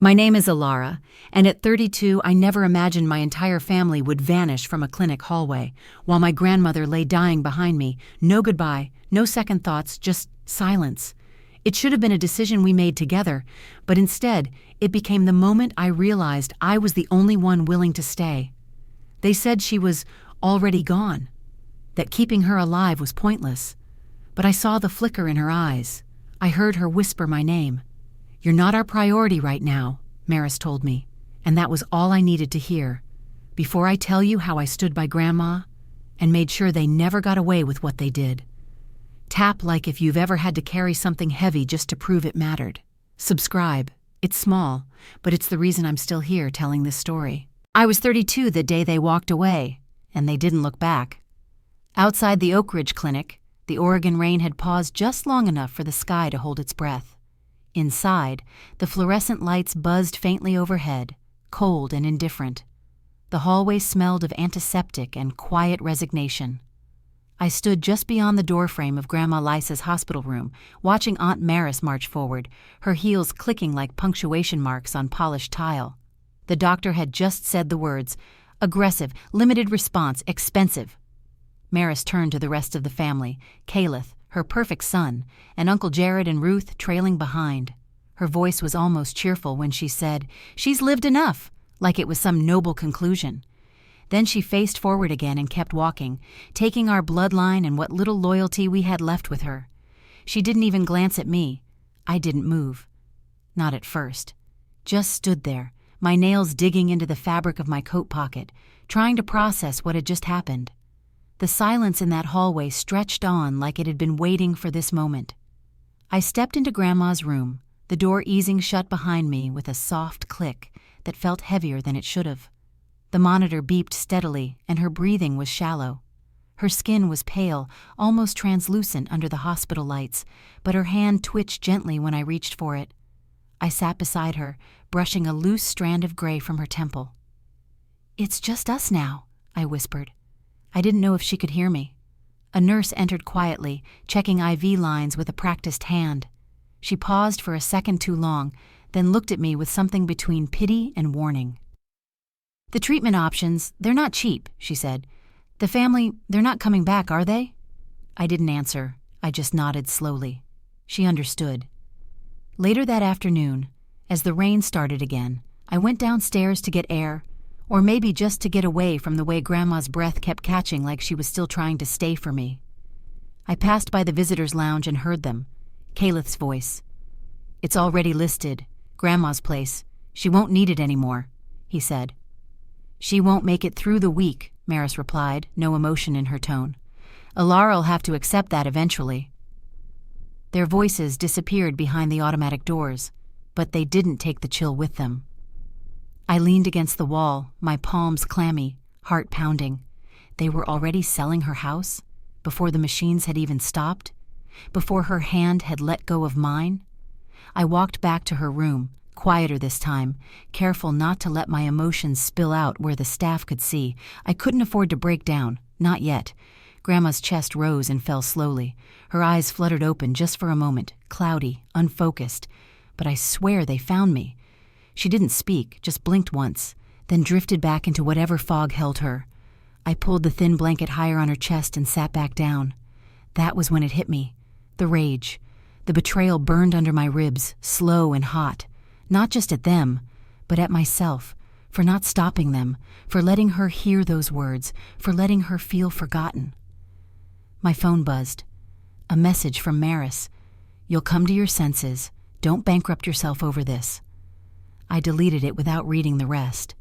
My name is Elara, and at 32 I never imagined my entire family would vanish from a clinic hallway, while my grandmother lay dying behind me. No goodbye, no second thoughts, just silence. It should have been a decision we made together, but instead, it became the moment I realized I was the only one willing to stay. They said she was already gone, that keeping her alive was pointless. But I saw the flicker in her eyes. I heard her whisper my name. "You're not our priority right now," Maris told me, and that was all I needed to hear. Before I tell you how I stood by Grandma and made sure they never got away with what they did. Tap like if you've ever had to carry something heavy just to prove it mattered. Subscribe. It's small, but it's the reason I'm still here telling this story. I was 32 the day they walked away, and they didn't look back. Outside the Oak Ridge Clinic, the Oregon rain had paused just long enough for the sky to hold its breath. Inside, the fluorescent lights buzzed faintly overhead, cold and indifferent. The hallway smelled of antiseptic and quiet resignation. I stood just beyond the doorframe of Grandma Lisa's hospital room, watching Aunt Maris march forward, her heels clicking like punctuation marks on polished tile. The doctor had just said the words, aggressive, limited response, expensive. Maris turned to the rest of the family, Caliph, her perfect son, and Uncle Jared and Ruth trailing behind. Her voice was almost cheerful when she said, "She's lived enough," like it was some noble conclusion. Then she faced forward again and kept walking, taking our bloodline and what little loyalty we had left with her. She didn't even glance at me. I didn't move. Not at first. Just stood there, my nails digging into the fabric of my coat pocket, trying to process what had just happened. The silence in that hallway stretched on like it had been waiting for this moment. I stepped into Grandma's room, the door easing shut behind me with a soft click that felt heavier than it should have. The monitor beeped steadily, and her breathing was shallow. Her skin was pale, almost translucent under the hospital lights, but her hand twitched gently when I reached for it. I sat beside her, brushing a loose strand of gray from her temple. "It's just us now," I whispered. I didn't know if she could hear me. A nurse entered quietly, checking IV lines with a practiced hand. She paused for a second too long, then looked at me with something between pity and warning. "The treatment options, they're not cheap," she said. "The family, they're not coming back, are they?" I didn't answer. I just nodded slowly. She understood. Later that afternoon, as the rain started again, I went downstairs to get air, or maybe just to get away from the way Grandma's breath kept catching like she was still trying to stay for me. I passed by the visitors' lounge and heard them. Caliph's voice. "It's already listed. Grandma's place. She won't need it anymore," he said. "She won't make it through the week," Maris replied, no emotion in her tone. "Elara'll have to accept that eventually." Their voices disappeared behind the automatic doors, but they didn't take the chill with them. I leaned against the wall, my palms clammy, heart pounding. They were already selling her house? Before the machines had even stopped? Before her hand had let go of mine? I walked back to her room, quieter this time, careful not to let my emotions spill out where the staff could see. I couldn't afford to break down, not yet. Grandma's chest rose and fell slowly. Her eyes fluttered open just for a moment, cloudy, unfocused. But I swear they found me. She didn't speak, just blinked once, then drifted back into whatever fog held her. I pulled the thin blanket higher on her chest and sat back down. That was when it hit me. The rage. The betrayal burned under my ribs, slow and hot. Not just at them, but at myself, for not stopping them, for letting her hear those words, for letting her feel forgotten. My phone buzzed. A message from Maris. "You'll come to your senses. Don't bankrupt yourself over this." I deleted it without reading the rest.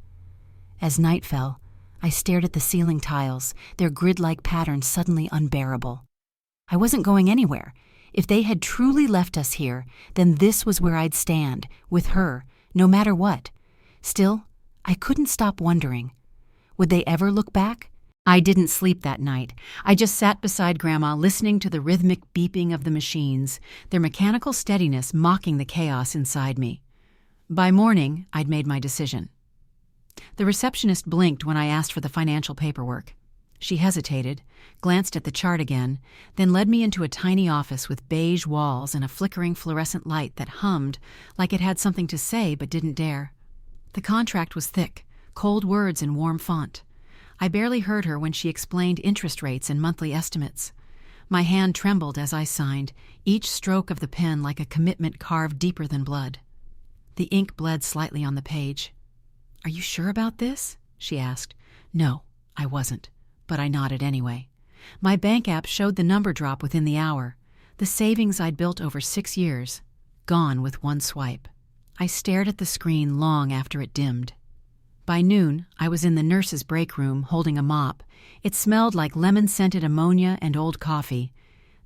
As night fell, I stared at the ceiling tiles, their grid-like patterns suddenly unbearable. I wasn't going anywhere. If they had truly left us here, then this was where I'd stand, with her, no matter what. Still, I couldn't stop wondering. Would they ever look back? I didn't sleep that night. I just sat beside Grandma, listening to the rhythmic beeping of the machines, their mechanical steadiness mocking the chaos inside me. By morning, I'd made my decision. The receptionist blinked when I asked for the financial paperwork. She hesitated, glanced at the chart again, then led me into a tiny office with beige walls and a flickering fluorescent light that hummed like it had something to say but didn't dare. The contract was thick, cold words in warm font. I barely heard her when she explained interest rates and monthly estimates. My hand trembled as I signed, each stroke of the pen like a commitment carved deeper than blood. The ink bled slightly on the page. "Are you sure about this?" she asked. No, I wasn't, but I nodded anyway. My bank app showed the number drop within the hour. The savings I'd built over 6 years, gone with one swipe. I stared at the screen long after it dimmed. By noon, I was in the nurse's break room holding a mop. It smelled like lemon-scented ammonia and old coffee.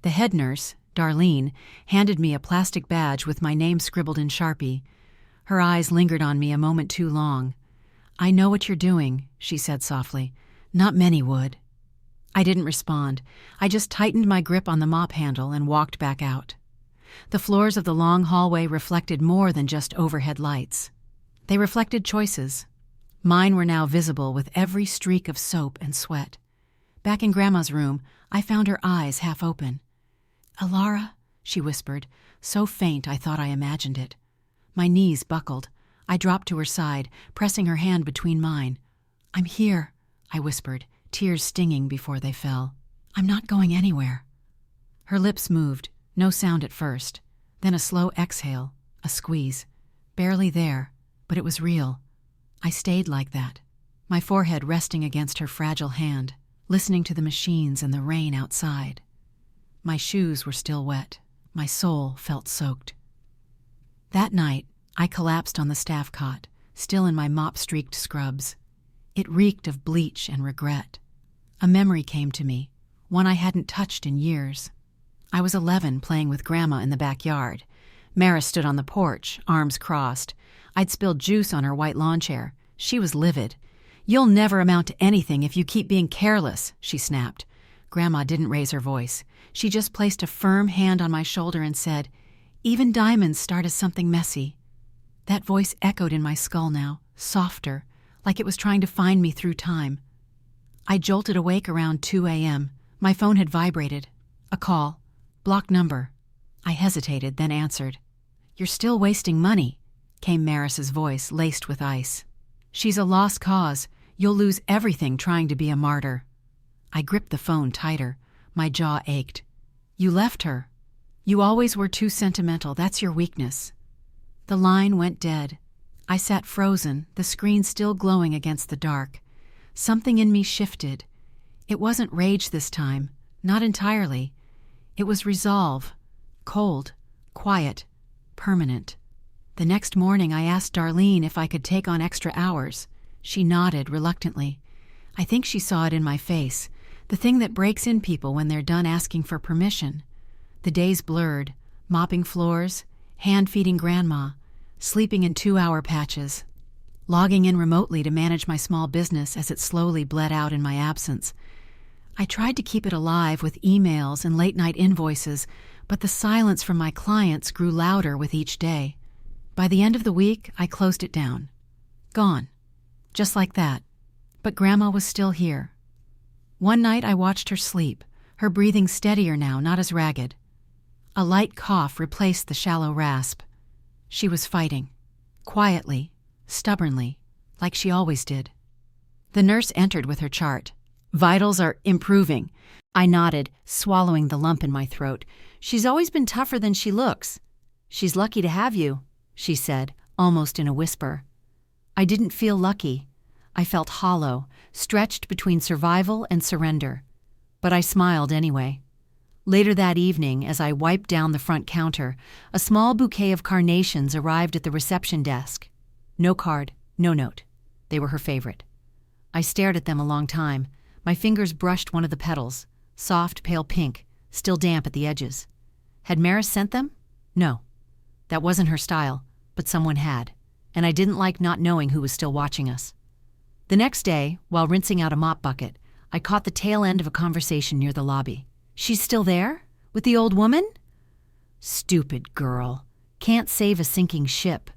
The head nurse, Darlene, handed me a plastic badge with my name scribbled in Sharpie. Her eyes lingered on me a moment too long. "I know what you're doing," she said softly. "Not many would." I didn't respond. I just tightened my grip on the mop handle and walked back out. The floors of the long hallway reflected more than just overhead lights. They reflected choices. Mine were now visible with every streak of soap and sweat. Back in Grandma's room, I found her eyes half open. "Elara," she whispered, so faint I thought I imagined it. My knees buckled. I dropped to her side, pressing her hand between mine. "I'm here," I whispered, tears stinging before they fell. "I'm not going anywhere." Her lips moved, no sound at first, then a slow exhale, a squeeze. Barely there, but it was real. I stayed like that, my forehead resting against her fragile hand, listening to the machines and the rain outside. My shoes were still wet. My soul felt soaked. That night, I collapsed on the staff cot, still in my mop-streaked scrubs. It reeked of bleach and regret. A memory came to me, one I hadn't touched in years. I was 11, playing with Grandma in the backyard. Mara stood on the porch, arms crossed. I'd spilled juice on her white lawn chair. She was livid. "You'll never amount to anything if you keep being careless," she snapped. Grandma didn't raise her voice. She just placed a firm hand on my shoulder and said, "Even diamonds start as something messy." That voice echoed in my skull now, softer, like it was trying to find me through time. I jolted awake around 2 a.m. My phone had vibrated. A call. Blocked number. I hesitated, then answered. "You're still wasting money," came Maris's voice, laced with ice. "She's a lost cause. You'll lose everything trying to be a martyr." I gripped the phone tighter. My jaw ached. "You left her. You always were too sentimental. That's your weakness." The line went dead. I sat frozen, the screen still glowing against the dark. Something in me shifted. It wasn't rage this time, not entirely. It was resolve. Cold, quiet, permanent. The next morning I asked Darlene if I could take on extra hours. She nodded reluctantly. I think she saw it in my face, the thing that breaks in people when they're done asking for permission. The days blurred, mopping floors, hand-feeding Grandma, sleeping in 2-hour patches, logging in remotely to manage my small business as it slowly bled out in my absence. I tried to keep it alive with emails and late-night invoices, but the silence from my clients grew louder with each day. By the end of the week, I closed it down. Gone. Just like that. But Grandma was still here. One night I watched her sleep, her breathing steadier now, not as ragged. A light cough replaced the shallow rasp. She was fighting. Quietly, stubbornly, like she always did. The nurse entered with her chart. "Vitals are improving." I nodded, swallowing the lump in my throat. "She's always been tougher than she looks." "She's lucky to have you," she said, almost in a whisper. I didn't feel lucky. I felt hollow, stretched between survival and surrender. But I smiled anyway. Later that evening, as I wiped down the front counter, a small bouquet of carnations arrived at the reception desk. No card, no note. They were her favorite. I stared at them a long time. My fingers brushed one of the petals, soft, pale pink, still damp at the edges. Had Maris sent them? No. That wasn't her style, but someone had, and I didn't like not knowing who was still watching us. The next day, while rinsing out a mop bucket, I caught the tail end of a conversation near the lobby. "She's still there? With the old woman?" "Stupid girl. Can't save a sinking ship."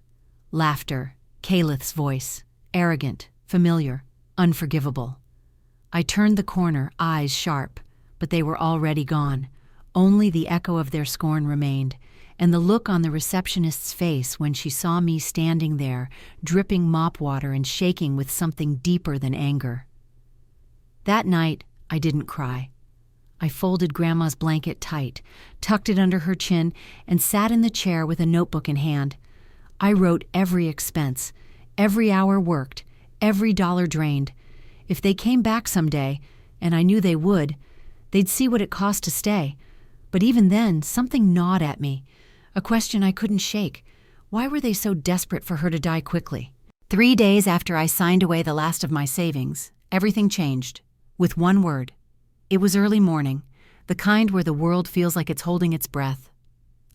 Laughter, Calith's voice, arrogant, familiar, unforgivable. I turned the corner, eyes sharp, but they were already gone. Only the echo of their scorn remained, and the look on the receptionist's face when she saw me standing there, dripping mop water and shaking with something deeper than anger. That night, I didn't cry. I folded Grandma's blanket tight, tucked it under her chin, and sat in the chair with a notebook in hand. I wrote every expense, every hour worked, every dollar drained. If they came back someday, and I knew they would, they'd see what it cost to stay. But even then, something gnawed at me, a question I couldn't shake. Why were they so desperate for her to die quickly? 3 days after I signed away the last of my savings, everything changed, with one word. It was early morning, the kind where the world feels like it's holding its breath.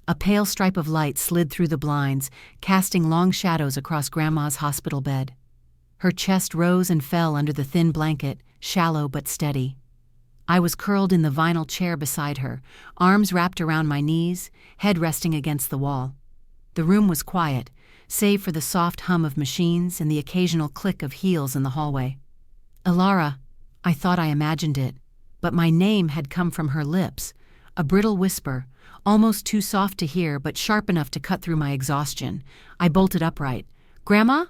A pale stripe of light slid through the blinds, casting long shadows across Grandma's hospital bed. Her chest rose and fell under the thin blanket, shallow but steady. I was curled in the vinyl chair beside her, arms wrapped around my knees, head resting against the wall. The room was quiet, save for the soft hum of machines and the occasional click of heels in the hallway. Elara, I thought I imagined it, but my name had come from her lips, a brittle whisper, almost too soft to hear but sharp enough to cut through my exhaustion. I bolted upright. "Grandma?"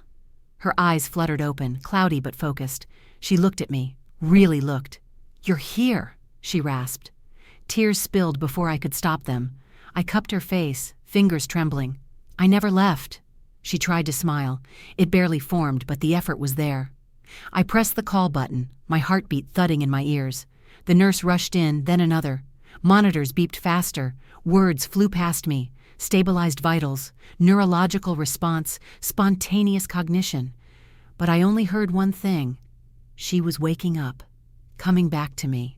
Her eyes fluttered open, cloudy but focused. She looked at me, really looked. "You're here," she rasped. Tears spilled before I could stop them. I cupped her face, fingers trembling. "I never left." She tried to smile. It barely formed, but the effort was there. I pressed the call button, my heartbeat thudding in my ears. The nurse rushed in, then another. Monitors beeped faster. Words flew past me. Stabilized vitals, neurological response, spontaneous cognition. But I only heard one thing. She was waking up. Coming back to me.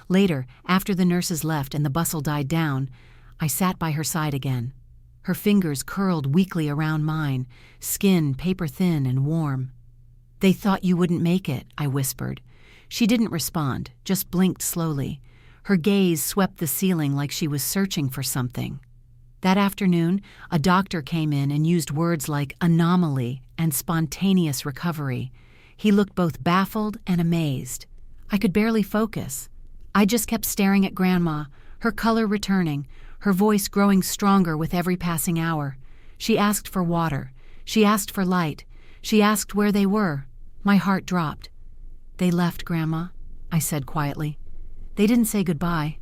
Later, after the nurses left and the bustle died down, I sat by her side again. Her fingers curled weakly around mine, skin paper thin and warm. "They thought you wouldn't make it," I whispered. She didn't respond, just blinked slowly. Her gaze swept the ceiling like she was searching for something. That afternoon, a doctor came in and used words like anomaly and spontaneous recovery. He looked both baffled and amazed. I could barely focus. I just kept staring at Grandma, her color returning, her voice growing stronger with every passing hour. She asked for water. She asked for light. She asked where they were. My heart dropped. "They left, Grandma," I said quietly. "They didn't say goodbye."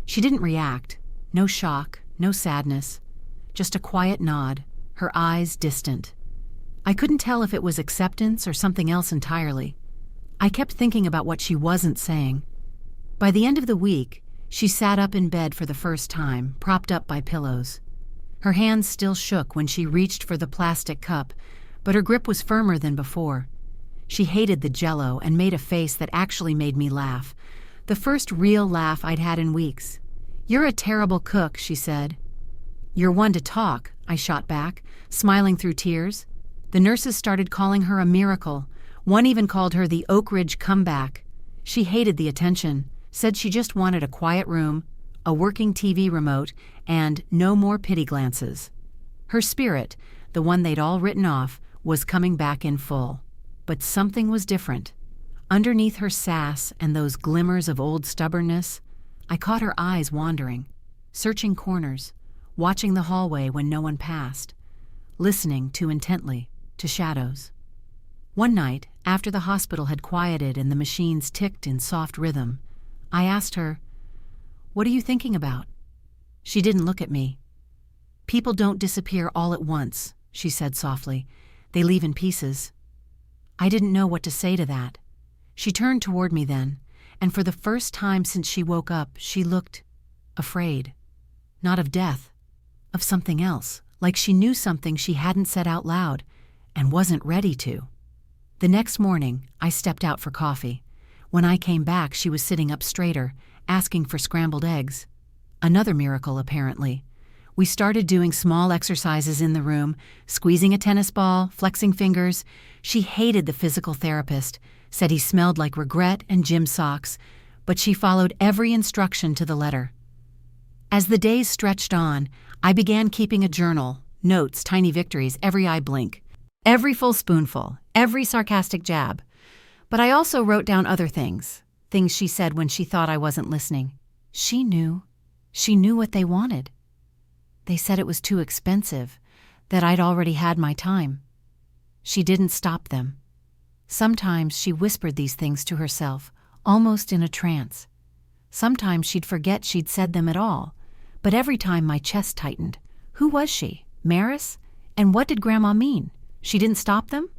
She didn't react. No shock, no sadness. Just a quiet nod, her eyes distant. I couldn't tell if it was acceptance or something else entirely. I kept thinking about what she wasn't saying. By the end of the week, she sat up in bed for the first time, propped up by pillows. Her hands still shook when she reached for the plastic cup, but her grip was firmer than before. She hated the Jell-O and made a face that actually made me laugh. The first real laugh I'd had in weeks. "You're a terrible cook," she said. "You're one to talk," I shot back, smiling through tears. The nurses started calling her a miracle. One even called her the Oak Ridge comeback. She hated the attention, said she just wanted a quiet room, a working TV remote, and no more pity glances. Her spirit, the one they'd all written off, was coming back in full. But something was different. Underneath her sass and those glimmers of old stubbornness, I caught her eyes wandering, searching corners, watching the hallway when no one passed, listening too intently to shadows. One night, after the hospital had quieted and the machines ticked in soft rhythm, I asked her, "What are you thinking about?" She didn't look at me. "People don't disappear all at once," she said softly. "They leave in pieces." I didn't know what to say to that. She turned toward me then, and for the first time since she woke up, she looked afraid. Not of death, of something else, like she knew something she hadn't said out loud and wasn't ready to. The next morning, I stepped out for coffee. When I came back, she was sitting up straighter, asking for scrambled eggs. Another miracle, apparently. We started doing small exercises in the room, squeezing a tennis ball, flexing fingers. She hated the physical therapist, said he smelled like regret and gym socks, but she followed every instruction to the letter. As the days stretched on, I began keeping a journal, notes, tiny victories, every eye blink, every full spoonful, every sarcastic jab. But I also wrote down other things she said when she thought I wasn't listening. She knew. She knew what they wanted. They said it was too expensive, that I'd already had my time. She didn't stop them. Sometimes she whispered these things to herself, almost in a trance. Sometimes she'd forget she'd said them at all, but every time my chest tightened. Who was she? Maris? And what did Grandma mean? She didn't stop them?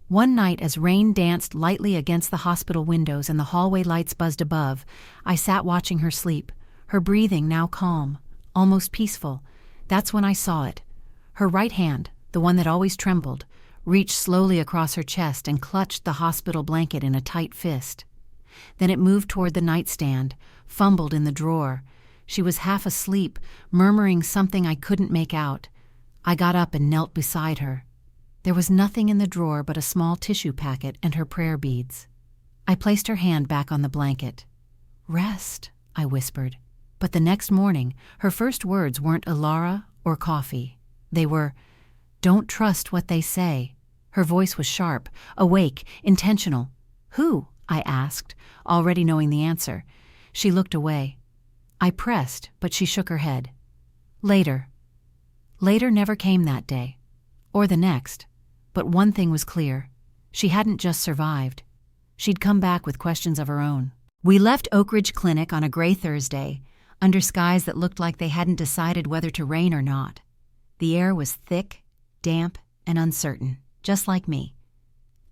One night, as rain danced lightly against the hospital windows and the hallway lights buzzed above, I sat watching her sleep, her breathing now calm, almost peaceful. That's when I saw it. Her right hand, the one that always trembled, reached slowly across her chest and clutched the hospital blanket in a tight fist. Then it moved toward the nightstand, fumbled in the drawer. She was half asleep, murmuring something I couldn't make out. I got up and knelt beside her. There was nothing in the drawer but a small tissue packet and her prayer beads. I placed her hand back on the blanket. "Rest," I whispered. But the next morning, her first words weren't Elara or coffee. They were, "Don't trust what they say." Her voice was sharp, awake, intentional. "Who?" I asked, already knowing the answer. She looked away. I pressed, but she shook her head. Later. Later never came that day, or the next. But one thing was clear. She hadn't just survived. She'd come back with questions of her own. We left Oak Ridge Clinic on a gray Thursday, under skies that looked like they hadn't decided whether to rain or not. The air was thick, damp, and uncertain, just like me.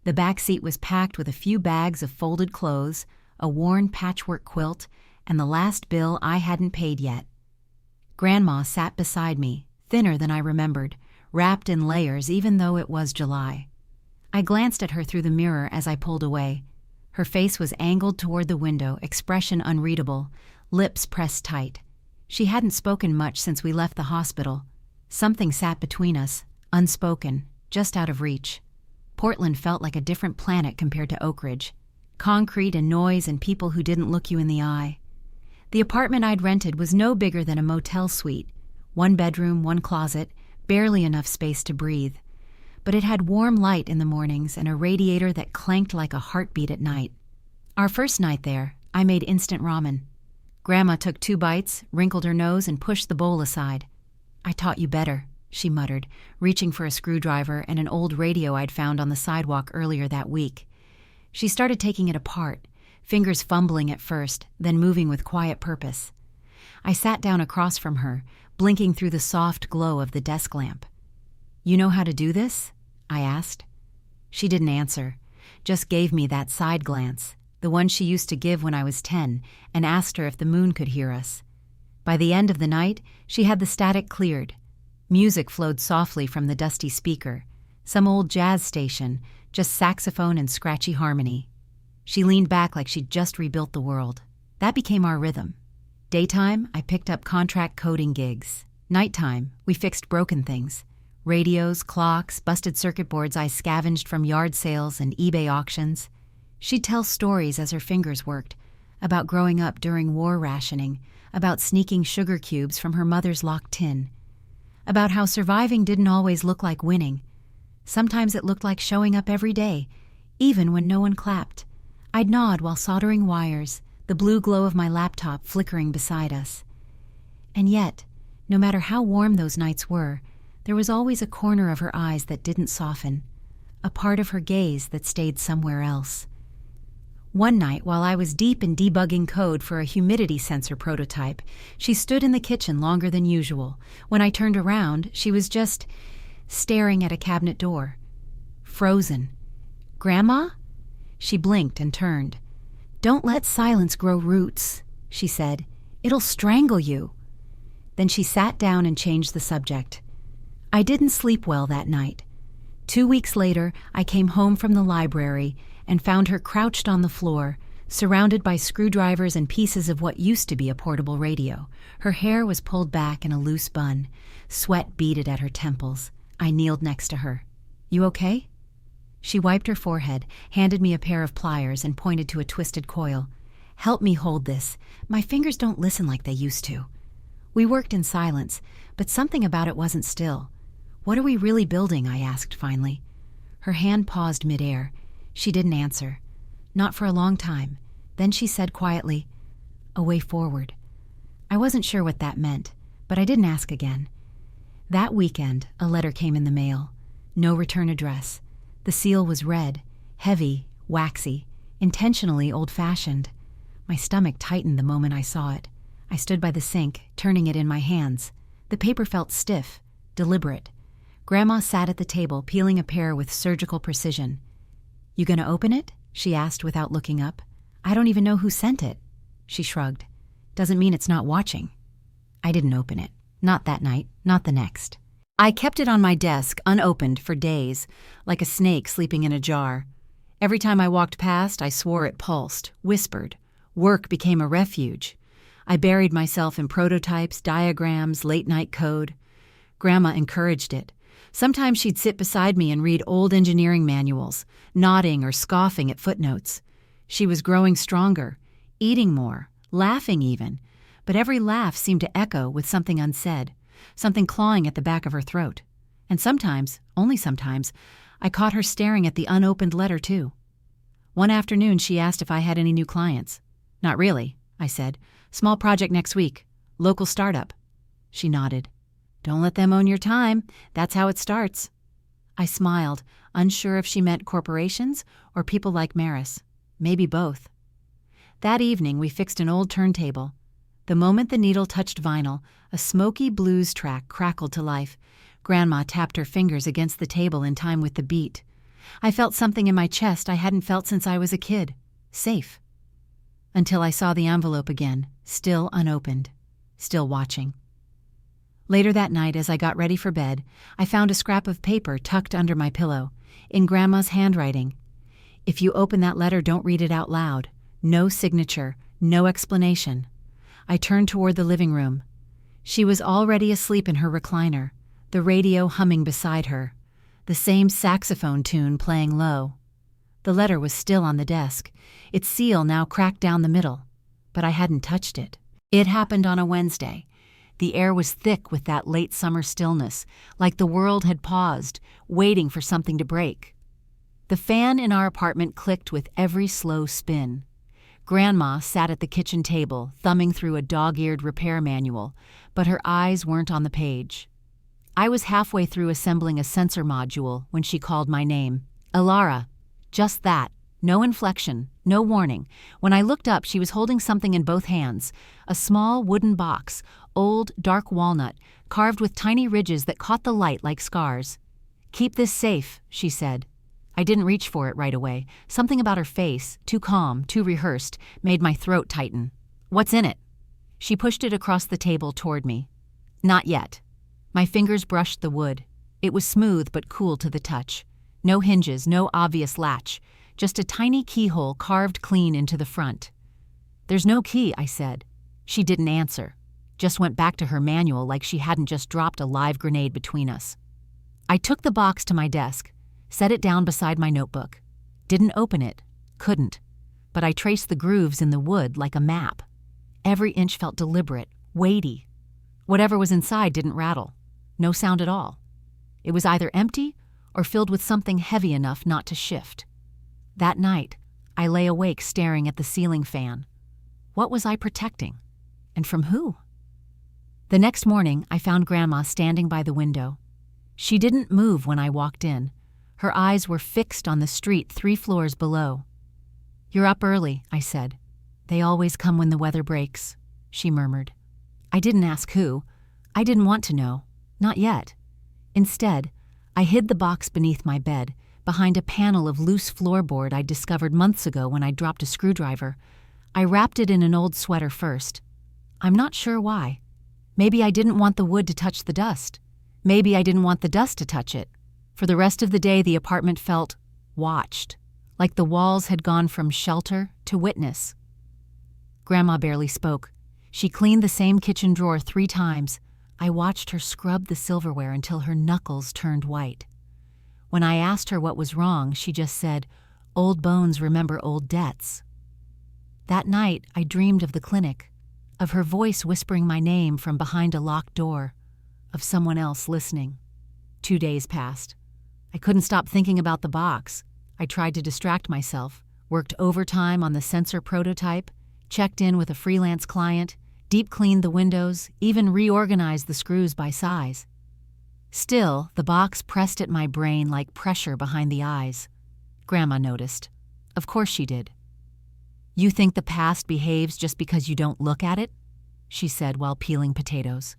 The back seat was packed with a few bags of folded clothes, a worn patchwork quilt, and the last bill I hadn't paid yet. Grandma sat beside me, thinner than I remembered, wrapped in layers even though it was July. I glanced at her through the mirror as I pulled away. Her face was angled toward the window, expression unreadable, lips pressed tight. She hadn't spoken much since we left the hospital. Something sat between us, unspoken, just out of reach. Portland felt like a different planet compared to Oak Ridge. Concrete and noise and people who didn't look you in the eye. The apartment I'd rented was no bigger than a motel suite. 1 bedroom, 1 closet, barely enough space to breathe. But it had warm light in the mornings and a radiator that clanked like a heartbeat at night. Our first night there, I made instant ramen. Grandma took 2 bites, wrinkled her nose, and pushed the bowl aside. "I taught you better," she muttered, reaching for a screwdriver and an old radio I'd found on the sidewalk earlier that week. She started taking it apart, fingers fumbling at first, then moving with quiet purpose. I sat down across from her, blinking through the soft glow of the desk lamp. "You know how to do this?" I asked. She didn't answer, just gave me that side glance, the one she used to give when I was 10, and asked her if the moon could hear us. By the end of the night, she had the static cleared. Music flowed softly from the dusty speaker, some old jazz station, just saxophone and scratchy harmony. She leaned back like she'd just rebuilt the world. That became our rhythm. Daytime, I picked up contract coding gigs. Nighttime, we fixed broken things. Radios, clocks, busted circuit boards I scavenged from yard sales and eBay auctions. She'd tell stories as her fingers worked, about growing up during war rationing, about sneaking sugar cubes from her mother's locked tin, about how surviving didn't always look like winning. Sometimes it looked like showing up every day, even when no one clapped. I'd nod while soldering wires, the blue glow of my laptop flickering beside us. And yet, no matter how warm those nights were, there was always a corner of her eyes that didn't soften, a part of her gaze that stayed somewhere else. One night, while I was deep in debugging code for a humidity sensor prototype, she stood in the kitchen longer than usual. When I turned around, she was just staring at a cabinet door. Frozen. "Grandma?" She blinked and turned. "Don't let silence grow roots," she said. "It'll strangle you." Then she sat down and changed the subject. I didn't sleep well that night. 2 weeks later, I came home from the library and found her crouched on the floor, surrounded by screwdrivers and pieces of what used to be a portable radio. Her hair was pulled back in a loose bun. Sweat beaded at her temples. I kneeled next to her. "You okay?" She wiped her forehead, handed me a pair of pliers, and pointed to a twisted coil. "Help me hold this. My fingers don't listen like they used to." We worked in silence, but something about it wasn't still. "What are we really building?" I asked finally. Her hand paused midair. She didn't answer. Not for a long time. Then she said quietly, "A way forward." I wasn't sure what that meant, but I didn't ask again. That weekend, a letter came in the mail. No return address. The seal was red, heavy, waxy, intentionally old-fashioned. My stomach tightened the moment I saw it. I stood by the sink, turning it in my hands. The paper felt stiff, deliberate. Grandma sat at the table, peeling a pear with surgical precision. "You gonna open it?" she asked without looking up. "I don't even know who sent it." She shrugged. "Doesn't mean it's not watching." I didn't open it. Not that night, not the next. I kept it on my desk, unopened, for days, like a snake sleeping in a jar. Every time I walked past, I swore it pulsed, whispered. Work became a refuge. I buried myself in prototypes, diagrams, late-night code. Grandma encouraged it. Sometimes she'd sit beside me and read old engineering manuals, nodding or scoffing at footnotes. She was growing stronger, eating more, laughing even, but every laugh seemed to echo with something unsaid, something clawing at the back of her throat. And sometimes, only sometimes, I caught her staring at the unopened letter too. One afternoon she asked if I had any new clients. "Not really," I said. "Small project next week. Local startup." She nodded. "Don't let them own your time. That's how it starts." I smiled, unsure if she meant corporations or people like Maris. Maybe both. That evening we fixed an old turntable. The moment the needle touched vinyl, a smoky blues track crackled to life. Grandma tapped her fingers against the table in time with the beat. I felt something in my chest I hadn't felt since I was a kid. Safe. Until I saw the envelope again, still unopened, still watching. Later that night, as I got ready for bed, I found a scrap of paper tucked under my pillow, in Grandma's handwriting. "If you open that letter, don't read it out loud. No signature, no explanation." I turned toward the living room. She was already asleep in her recliner, the radio humming beside her, the same saxophone tune playing low. The letter was still on the desk, its seal now cracked down the middle, but I hadn't touched it. It happened on a Wednesday. The air was thick with that late summer stillness, like the world had paused, waiting for something to break. The fan in our apartment clicked with every slow spin. Grandma sat at the kitchen table, thumbing through a dog-eared repair manual, but her eyes weren't on the page. I was halfway through assembling a sensor module when she called my name. "Elara." Just that. No inflection, no warning. When I looked up, she was holding something in both hands, a small wooden box, old, dark walnut, carved with tiny ridges that caught the light like scars. "Keep this safe," she said. I didn't reach for it right away. Something about her face, too calm, too rehearsed, made my throat tighten. "What's in it?" She pushed it across the table toward me. "Not yet." My fingers brushed the wood. It was smooth but cool to the touch. No hinges, no obvious latch. Just a tiny keyhole carved clean into the front. "There's no key," I said. She didn't answer. Just went back to her manual like she hadn't just dropped a live grenade between us. I took the box to my desk, set it down beside my notebook. Didn't open it. Couldn't. But I traced the grooves in the wood like a map. Every inch felt deliberate, weighty. Whatever was inside didn't rattle. No sound at all. It was either empty or filled with something heavy enough not to shift. That night, I lay awake staring at the ceiling fan. What was I protecting? And from who? The next morning, I found Grandma standing by the window. She didn't move when I walked in. Her eyes were fixed on the street 3 floors below. "You're up early," I said. "They always come when the weather breaks," she murmured. I didn't ask who. I didn't want to know. Not yet. Instead, I hid the box beneath my bed, behind a panel of loose floorboard I'd discovered months ago when I dropped a screwdriver. I wrapped it in an old sweater first. I'm not sure why. Maybe I didn't want the wood to touch the dust. Maybe I didn't want the dust to touch it. For the rest of the day, the apartment felt watched, like the walls had gone from shelter to witness. Grandma barely spoke. She cleaned the same kitchen drawer 3 times. I watched her scrub the silverware until her knuckles turned white. When I asked her what was wrong, she just said, "Old bones remember old debts." That night, I dreamed of the clinic, of her voice whispering my name from behind a locked door, of someone else listening. 2 days passed. I couldn't stop thinking about the box. I tried to distract myself, worked overtime on the sensor prototype, checked in with a freelance client, deep cleaned the windows, even reorganized the screws by size. Still, the box pressed at my brain like pressure behind the eyes. Grandma noticed. Of course she did. "You think the past behaves just because you don't look at it?" she said while peeling potatoes.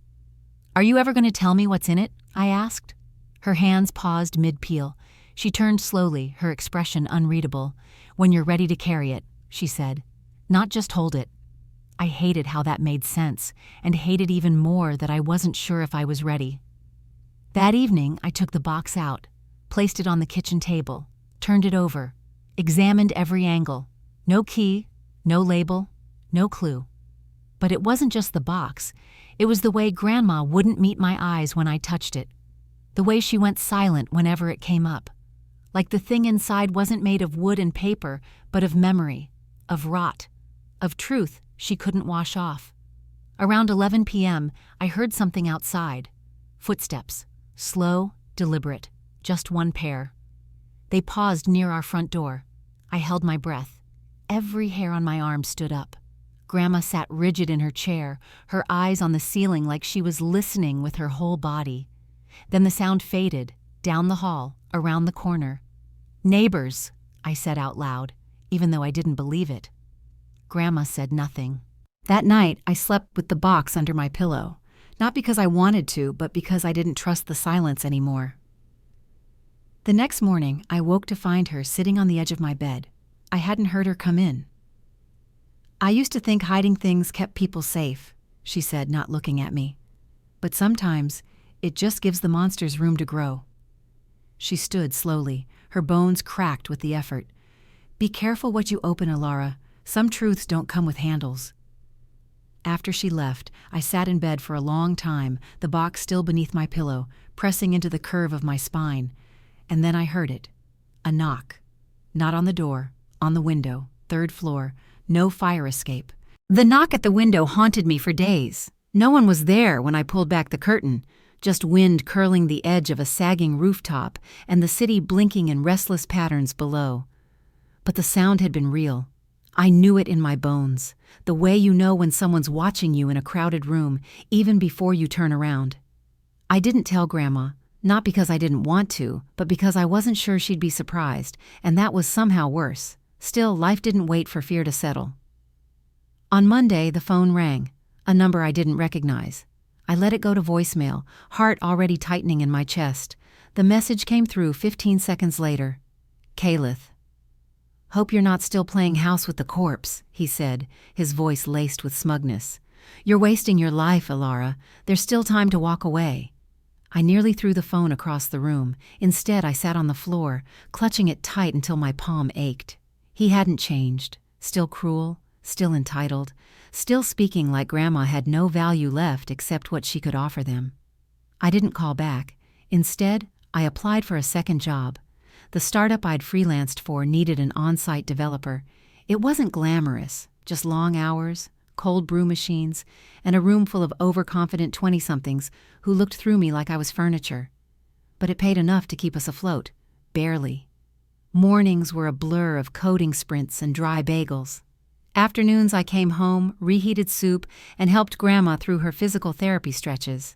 "Are you ever going to tell me what's in it?" I asked. Her hands paused mid-peel. She turned slowly, her expression unreadable. "When you're ready to carry it," she said. "Not just hold it." I hated how that made sense, and hated even more that I wasn't sure if I was ready. That evening, I took the box out, placed it on the kitchen table, turned it over, examined every angle. No key, no label, no clue. But it wasn't just the box. It was the way Grandma wouldn't meet my eyes when I touched it. The way she went silent whenever it came up. Like the thing inside wasn't made of wood and paper, but of memory, of rot, of truth she couldn't wash off. Around 11 p.m., I heard something outside. Footsteps. Slow, deliberate. Just one pair. They paused near our front door. I held my breath. Every hair on my arm stood up. Grandma sat rigid in her chair, her eyes on the ceiling like she was listening with her whole body. Then the sound faded, down the hall, around the corner. "Neighbors," I said out loud, even though I didn't believe it. Grandma said nothing. That night, I slept with the box under my pillow. Not because I wanted to, but because I didn't trust the silence anymore. The next morning, I woke to find her sitting on the edge of my bed. I hadn't heard her come in. "I used to think hiding things kept people safe," she said, not looking at me. "But sometimes, it just gives the monsters room to grow." She stood slowly, her bones cracked with the effort. "Be careful what you open, Elara. Some truths don't come with handles." After she left, I sat in bed for a long time, the box still beneath my pillow, pressing into the curve of my spine. And then I heard it. A knock. Not on the door, on the window, 3rd floor, no fire escape. The knock at the window haunted me for days. No one was there when I pulled back the curtain, just wind curling the edge of a sagging rooftop and the city blinking in restless patterns below. But the sound had been real. I knew it in my bones, the way you know when someone's watching you in a crowded room, even before you turn around. I didn't tell Grandma, not because I didn't want to, but because I wasn't sure she'd be surprised, and that was somehow worse. Still, life didn't wait for fear to settle. On Monday, the phone rang, a number I didn't recognize. I let it go to voicemail, heart already tightening in my chest. The message came through 15 seconds later. "Calith. Hope you're not still playing house with the corpse," he said, his voice laced with smugness. "You're wasting your life, Elara. There's still time to walk away." I nearly threw the phone across the room. Instead, I sat on the floor, clutching it tight until my palm ached. He hadn't changed. Still cruel, still entitled, still speaking like Grandma had no value left except what she could offer them. I didn't call back. Instead, I applied for a second job. The startup I'd freelanced for needed an on-site developer. It wasn't glamorous, just long hours, cold brew machines, and a room full of overconfident 20-somethings who looked through me like I was furniture. But it paid enough to keep us afloat, barely. Mornings were a blur of coding sprints and dry bagels. Afternoons I came home, reheated soup, and helped Grandma through her physical therapy stretches.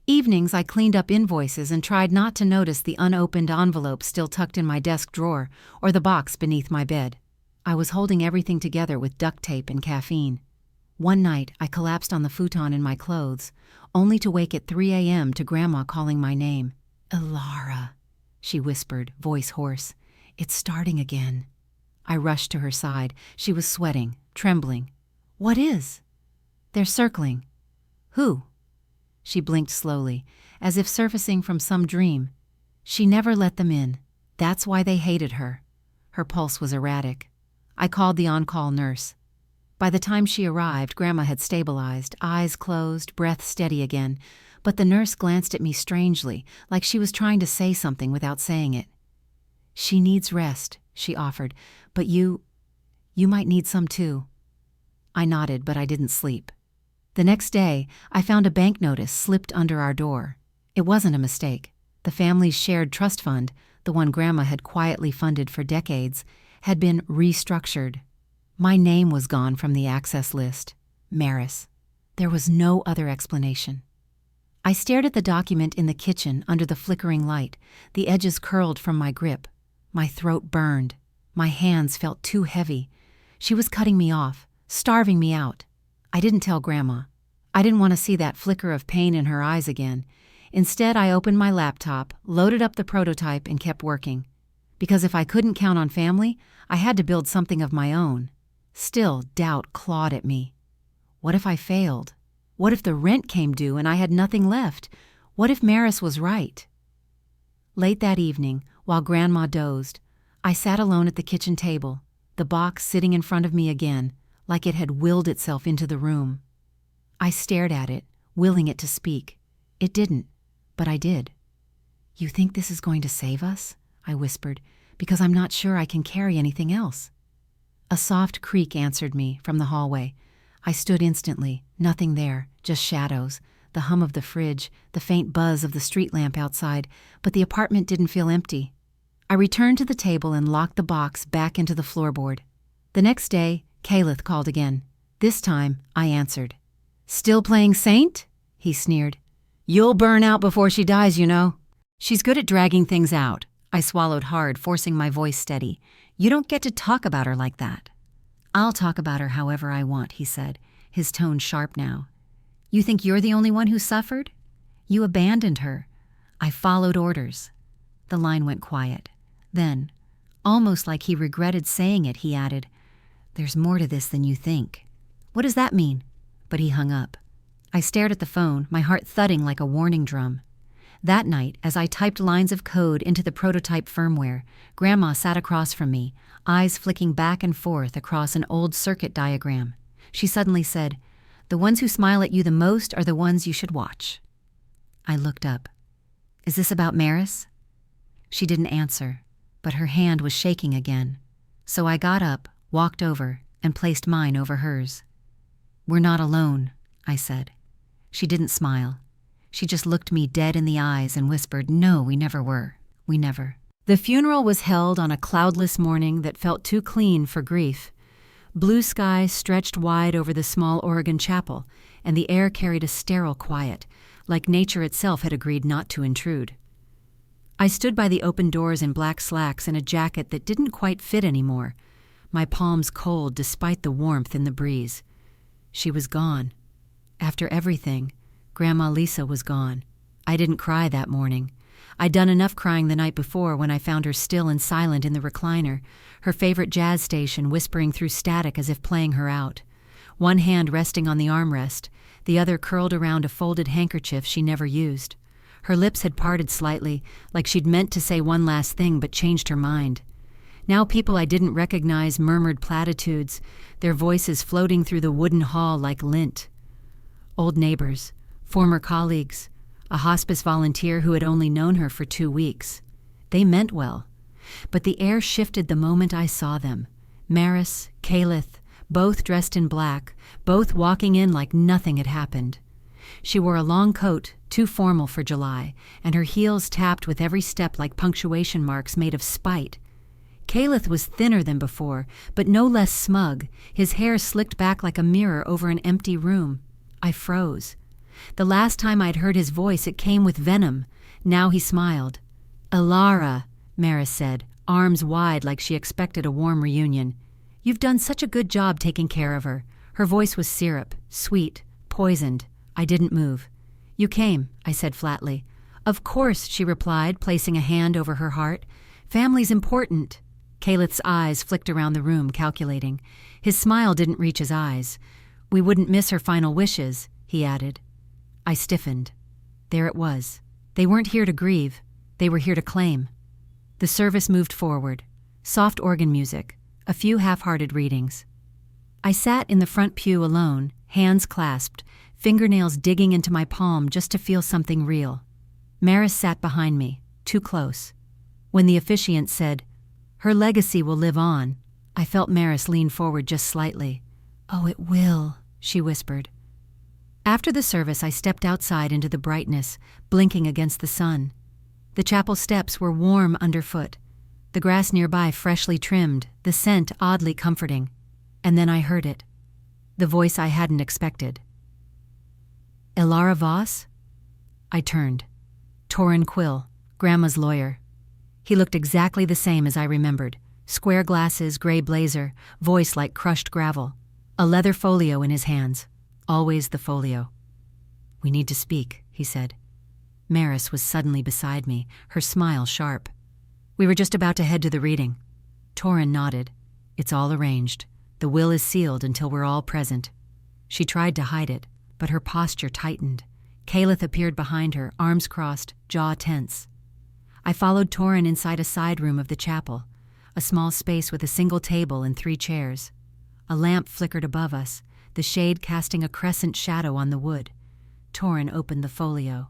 Evenings I cleaned up invoices and tried not to notice the unopened envelope still tucked in my desk drawer or the box beneath my bed. I was holding everything together with duct tape and caffeine. One night I collapsed on the futon in my clothes, only to wake at 3 a.m. to Grandma calling my name. "Elara," she whispered, voice hoarse. "It's starting again." I rushed to her side. She was sweating, trembling. "What is?" "They're circling." "Who?" She blinked slowly, as if surfacing from some dream. She never let them in. That's why they hated her. Her pulse was erratic. I called the on-call nurse. By the time she arrived, Grandma had stabilized, eyes closed, breath steady again, but the nurse glanced at me strangely, like she was trying to say something without saying it. "She needs rest," she offered, "but you might need some too." I nodded, but I didn't sleep. The next day, I found a bank notice slipped under our door. It wasn't a mistake. The family's shared trust fund, the one Grandma had quietly funded for decades, had been restructured. My name was gone from the access list. Maris. There was no other explanation. I stared at the document in the kitchen under the flickering light, the edges curled from my grip. My throat burned. My hands felt too heavy. She was cutting me off, starving me out. I didn't tell Grandma. I didn't want to see that flicker of pain in her eyes again. Instead, I opened my laptop, loaded up the prototype, and kept working. Because if I couldn't count on family, I had to build something of my own. Still, doubt clawed at me. What if I failed? What if the rent came due and I had nothing left? What if Maris was right? Late that evening, while Grandma dozed, I sat alone at the kitchen table, the box sitting in front of me again, like it had willed itself into the room. I stared at it, willing it to speak. It didn't, but I did. "You think this is going to save us?" I whispered, "because I'm not sure I can carry anything else." A soft creak answered me from the hallway. I stood instantly, nothing there, just shadows, the hum of the fridge, the faint buzz of the street lamp outside, but the apartment didn't feel empty. I returned to the table and locked the box back into the floorboard. The next day, Caleth called again. This time, I answered. "Still playing Saint?" he sneered. "You'll burn out before she dies, you know." "She's good at dragging things out." I swallowed hard, forcing my voice steady. "You don't get to talk about her like that." "I'll talk about her however I want," he said, his tone sharp now. "You think you're the only one who suffered? You abandoned her. I followed orders." The line went quiet. Then, almost like he regretted saying it, he added, "There's more to this than you think." "What does that mean?" But he hung up. I stared at the phone, my heart thudding like a warning drum. That night, as I typed lines of code into the prototype firmware, Grandma sat across from me, eyes flicking back and forth across an old circuit diagram. She suddenly said, "The ones who smile at you the most are the ones you should watch." I looked up. "Is this about Maris?" She didn't answer, but her hand was shaking again. So I got up, walked over, and placed mine over hers. "We're not alone," I said. She didn't smile. She just looked me dead in the eyes and whispered, "No, we never were. We never." The funeral was held on a cloudless morning that felt too clean for grief. Blue sky stretched wide over the small Oregon chapel, and the air carried a sterile quiet, like nature itself had agreed not to intrude. I stood by the open doors in black slacks and a jacket that didn't quite fit anymore, my palms cold despite the warmth in the breeze. She was gone. After everything, Grandma Lisa was gone. I didn't cry that morning. I'd done enough crying the night before when I found her still and silent in the recliner, her favorite jazz station whispering through static as if playing her out. One hand resting on the armrest, the other curled around a folded handkerchief she never used. Her lips had parted slightly, like she'd meant to say one last thing but changed her mind. Now people I didn't recognize murmured platitudes, their voices floating through the wooden hall like lint. Old neighbors, former colleagues, a hospice volunteer who had only known her for 2 weeks. They meant well. But the air shifted the moment I saw them. Maris, Caleth, both dressed in black, both walking in like nothing had happened. She wore a long coat, too formal for July, and her heels tapped with every step like punctuation marks made of spite. Caleth was thinner than before, but no less smug, his hair slicked back like a mirror over an empty room. I froze. The last time I'd heard his voice, it came with venom. Now he smiled. "Elara," Maris said, arms wide like she expected a warm reunion. "You've done such a good job taking care of her." Her voice was syrup, sweet, poisoned. I didn't move. "You came," I said flatly. "Of course," she replied, placing a hand over her heart. "Family's important." Caleth's eyes flicked around the room, calculating. His smile didn't reach his eyes. "We wouldn't miss her final wishes," he added. I stiffened. There it was. They weren't here to grieve. They were here to claim. The service moved forward. Soft organ music. A few half-hearted readings. I sat in the front pew alone, hands clasped, fingernails digging into my palm just to feel something real. Maris sat behind me, too close. When the officiant said, "Her legacy will live on," I felt Maris lean forward just slightly. "Oh, it will," she whispered. After the service, I stepped outside into the brightness, blinking against the sun. The chapel steps were warm underfoot. the grass nearby freshly trimmed, the scent oddly comforting. And then I heard it. The voice I hadn't expected. Elara Voss? I turned. Torrin Quill, Grandma's lawyer. He looked exactly the same as I remembered. Square glasses, gray blazer, voice like crushed gravel. A leather folio in his hands. Always the folio. "We need to speak," he said. Maris was suddenly beside me, her smile sharp. We were just about to head to the reading. Torrin nodded. "It's all arranged. The will is sealed until we're all present." She tried to hide it, but her posture tightened. Caleth appeared behind her, arms crossed, jaw tense. I followed Torrin inside a side room of the chapel, a small space with a single table and 3 chairs. A lamp flickered above us, the shade casting a crescent shadow on the wood. Torrin opened the folio.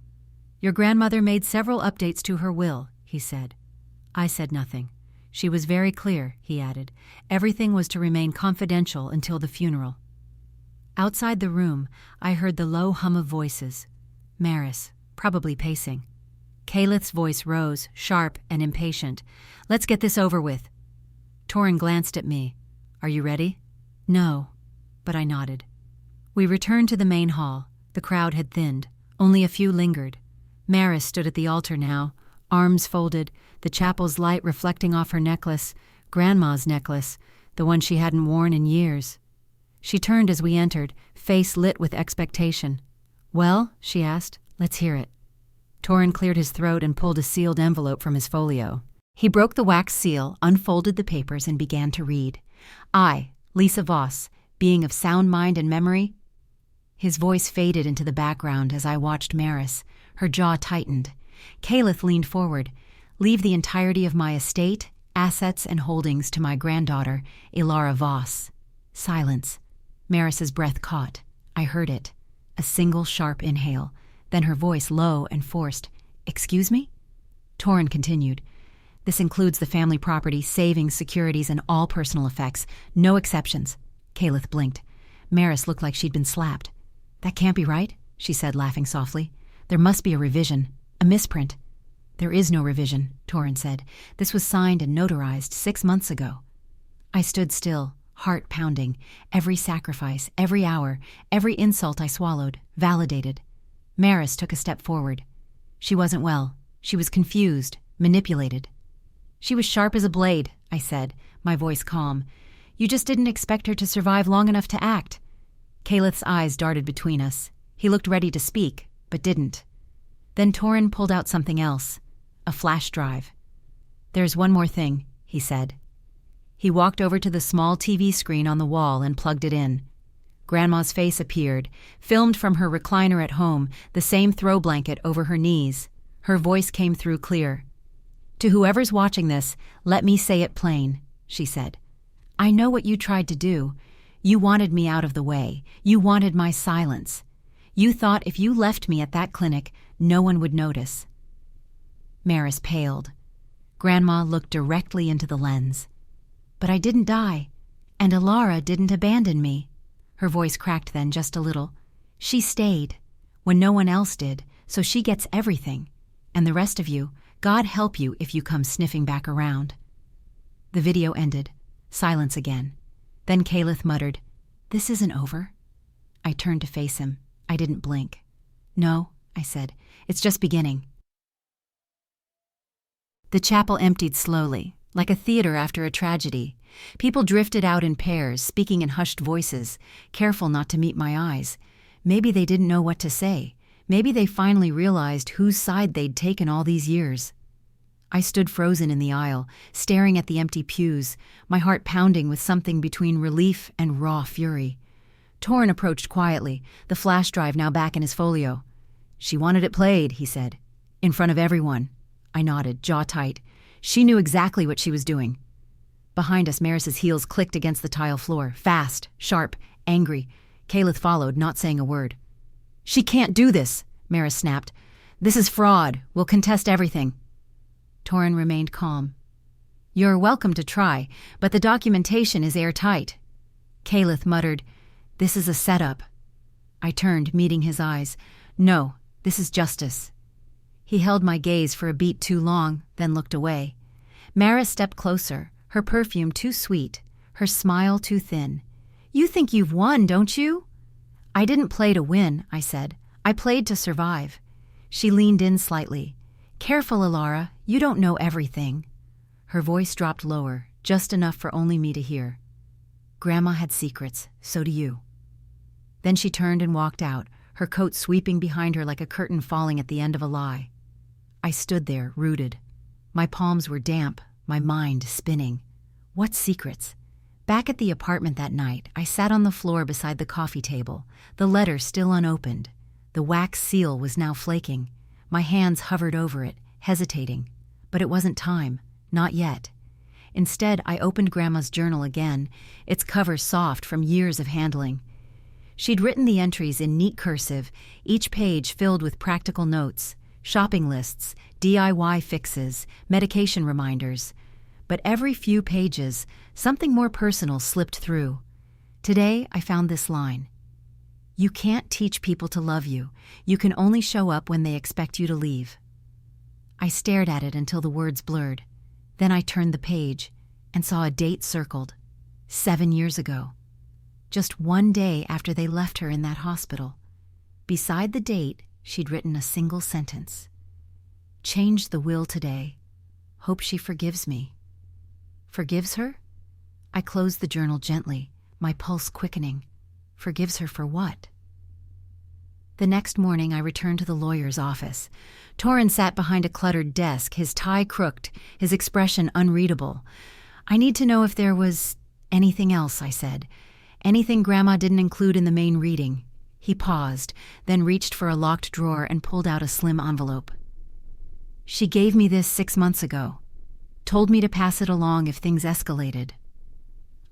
"Your grandmother made several updates to her will," he said. I said nothing. She was very clear, he added. Everything was to remain confidential until the funeral. Outside the room, I heard the low hum of voices. Maris, probably pacing. Caleth's voice rose, sharp and impatient. "Let's get this over with." Torrin glanced at me. "Are you ready?" "No," but I nodded. We returned to the main hall. The crowd had thinned. Only a few lingered. Maris stood at the altar now, arms folded, the chapel's light reflecting off her necklace, Grandma's necklace, the one she hadn't worn in years. She turned as we entered, face lit with expectation. "Well?" she asked. "Let's hear it." Torrin cleared his throat and pulled a sealed envelope from his folio. He broke the wax seal, unfolded the papers, and began to read. "I, Lisa Voss, being of sound mind and memory." His voice faded into the background as I watched Maris. Her jaw tightened. Caleth leaned forward. "Leave the entirety of my estate, assets, and holdings to my granddaughter, Elara Voss." Silence. Maris's breath caught. I heard it. A single sharp inhale. Then her voice low and forced. "Excuse me?" Torrin continued. "This includes the family property, savings, securities, and all personal effects. No exceptions." Caleth blinked. Maris looked like she'd been slapped. "That can't be right," she said, laughing softly. "There must be a revision. A misprint." "There is no revision," Torrin said. "This was signed and notarized 6 months ago." I stood still, heart pounding. Every sacrifice, every hour, every insult I swallowed, validated. Maris took a step forward. She wasn't well. She was confused, manipulated. "She was sharp as a blade," I said, my voice calm. "You just didn't expect her to survive long enough to act." Caleth's eyes darted between us. He looked ready to speak, but didn't. Then Torrin pulled out something else. A flash drive. "There's one more thing," he said. He walked over to the small TV screen on the wall and plugged it in. Grandma's face appeared, filmed from her recliner at home, the same throw blanket over her knees. Her voice came through clear. "To whoever's watching this, let me say it plain," she said. "I know what you tried to do. You wanted me out of the way. You wanted my silence. You thought if you left me at that clinic, no one would notice." Maris paled. Grandma looked directly into the lens. "But I didn't die, and Elara didn't abandon me." Her voice cracked then just a little. "She stayed, when no one else did, so she gets everything. And the rest of you, God help you if you come sniffing back around." The video ended. Silence again. Then Caleth muttered, "This isn't over." I turned to face him. I didn't blink. "No," I said. "It's just beginning." The chapel emptied slowly, like a theater after a tragedy. People drifted out in pairs, speaking in hushed voices, careful not to meet my eyes. Maybe they didn't know what to say. Maybe they finally realized whose side they'd taken all these years. I stood frozen in the aisle, staring at the empty pews, my heart pounding with something between relief and raw fury. Torrin approached quietly, the flash drive now back in his folio. "She wanted it played," he said. "In front of everyone." I nodded, jaw tight. She knew exactly what she was doing. Behind us, Maris's heels clicked against the tile floor, fast, sharp, angry. Caleth followed, not saying a word. "She can't do this," Maris snapped. "This is fraud. We'll contest everything." Torrin remained calm. "You're welcome to try, but the documentation is airtight." Caleth muttered, "This is a setup." I turned, meeting his eyes. "No, this is justice." He held my gaze for a beat too long, then looked away. Mara stepped closer, her perfume too sweet, her smile too thin. "You think you've won, don't you?" "I didn't play to win," I said. "I played to survive." She leaned in slightly. "Careful, Elara, you don't know everything." Her voice dropped lower, just enough for only me to hear. "Grandma had secrets, so do you." Then she turned and walked out, her coat sweeping behind her like a curtain falling at the end of a lie. I stood there, rooted. My palms were damp, my mind spinning. What secrets? Back at the apartment that night, I sat on the floor beside the coffee table, the letter still unopened. The wax seal was now flaking. My hands hovered over it, hesitating. But it wasn't time, not yet. Instead, I opened Grandma's journal again, its cover soft from years of handling. She'd written the entries in neat cursive, each page filled with practical notes, shopping lists, DIY fixes, medication reminders. But every few pages, something more personal slipped through. Today, I found this line. "You can't teach people to love you. You can only show up when they expect you to leave." I stared at it until the words blurred. Then I turned the page and saw a date circled. 7 years ago. Just one day after they left her in that hospital. Beside the date, she'd written a single sentence. "Change the will today. Hope she forgives me." Forgives her? I closed the journal gently, my pulse quickening. Forgives her for what? The next morning, I returned to the lawyer's office. Torrin sat behind a cluttered desk, his tie crooked, his expression unreadable. "I need to know if there was anything else," I said. "Anything Grandma didn't include in the main reading." He paused, then reached for a locked drawer and pulled out a slim envelope. "She gave me this 6 months ago. Told me to pass it along if things escalated."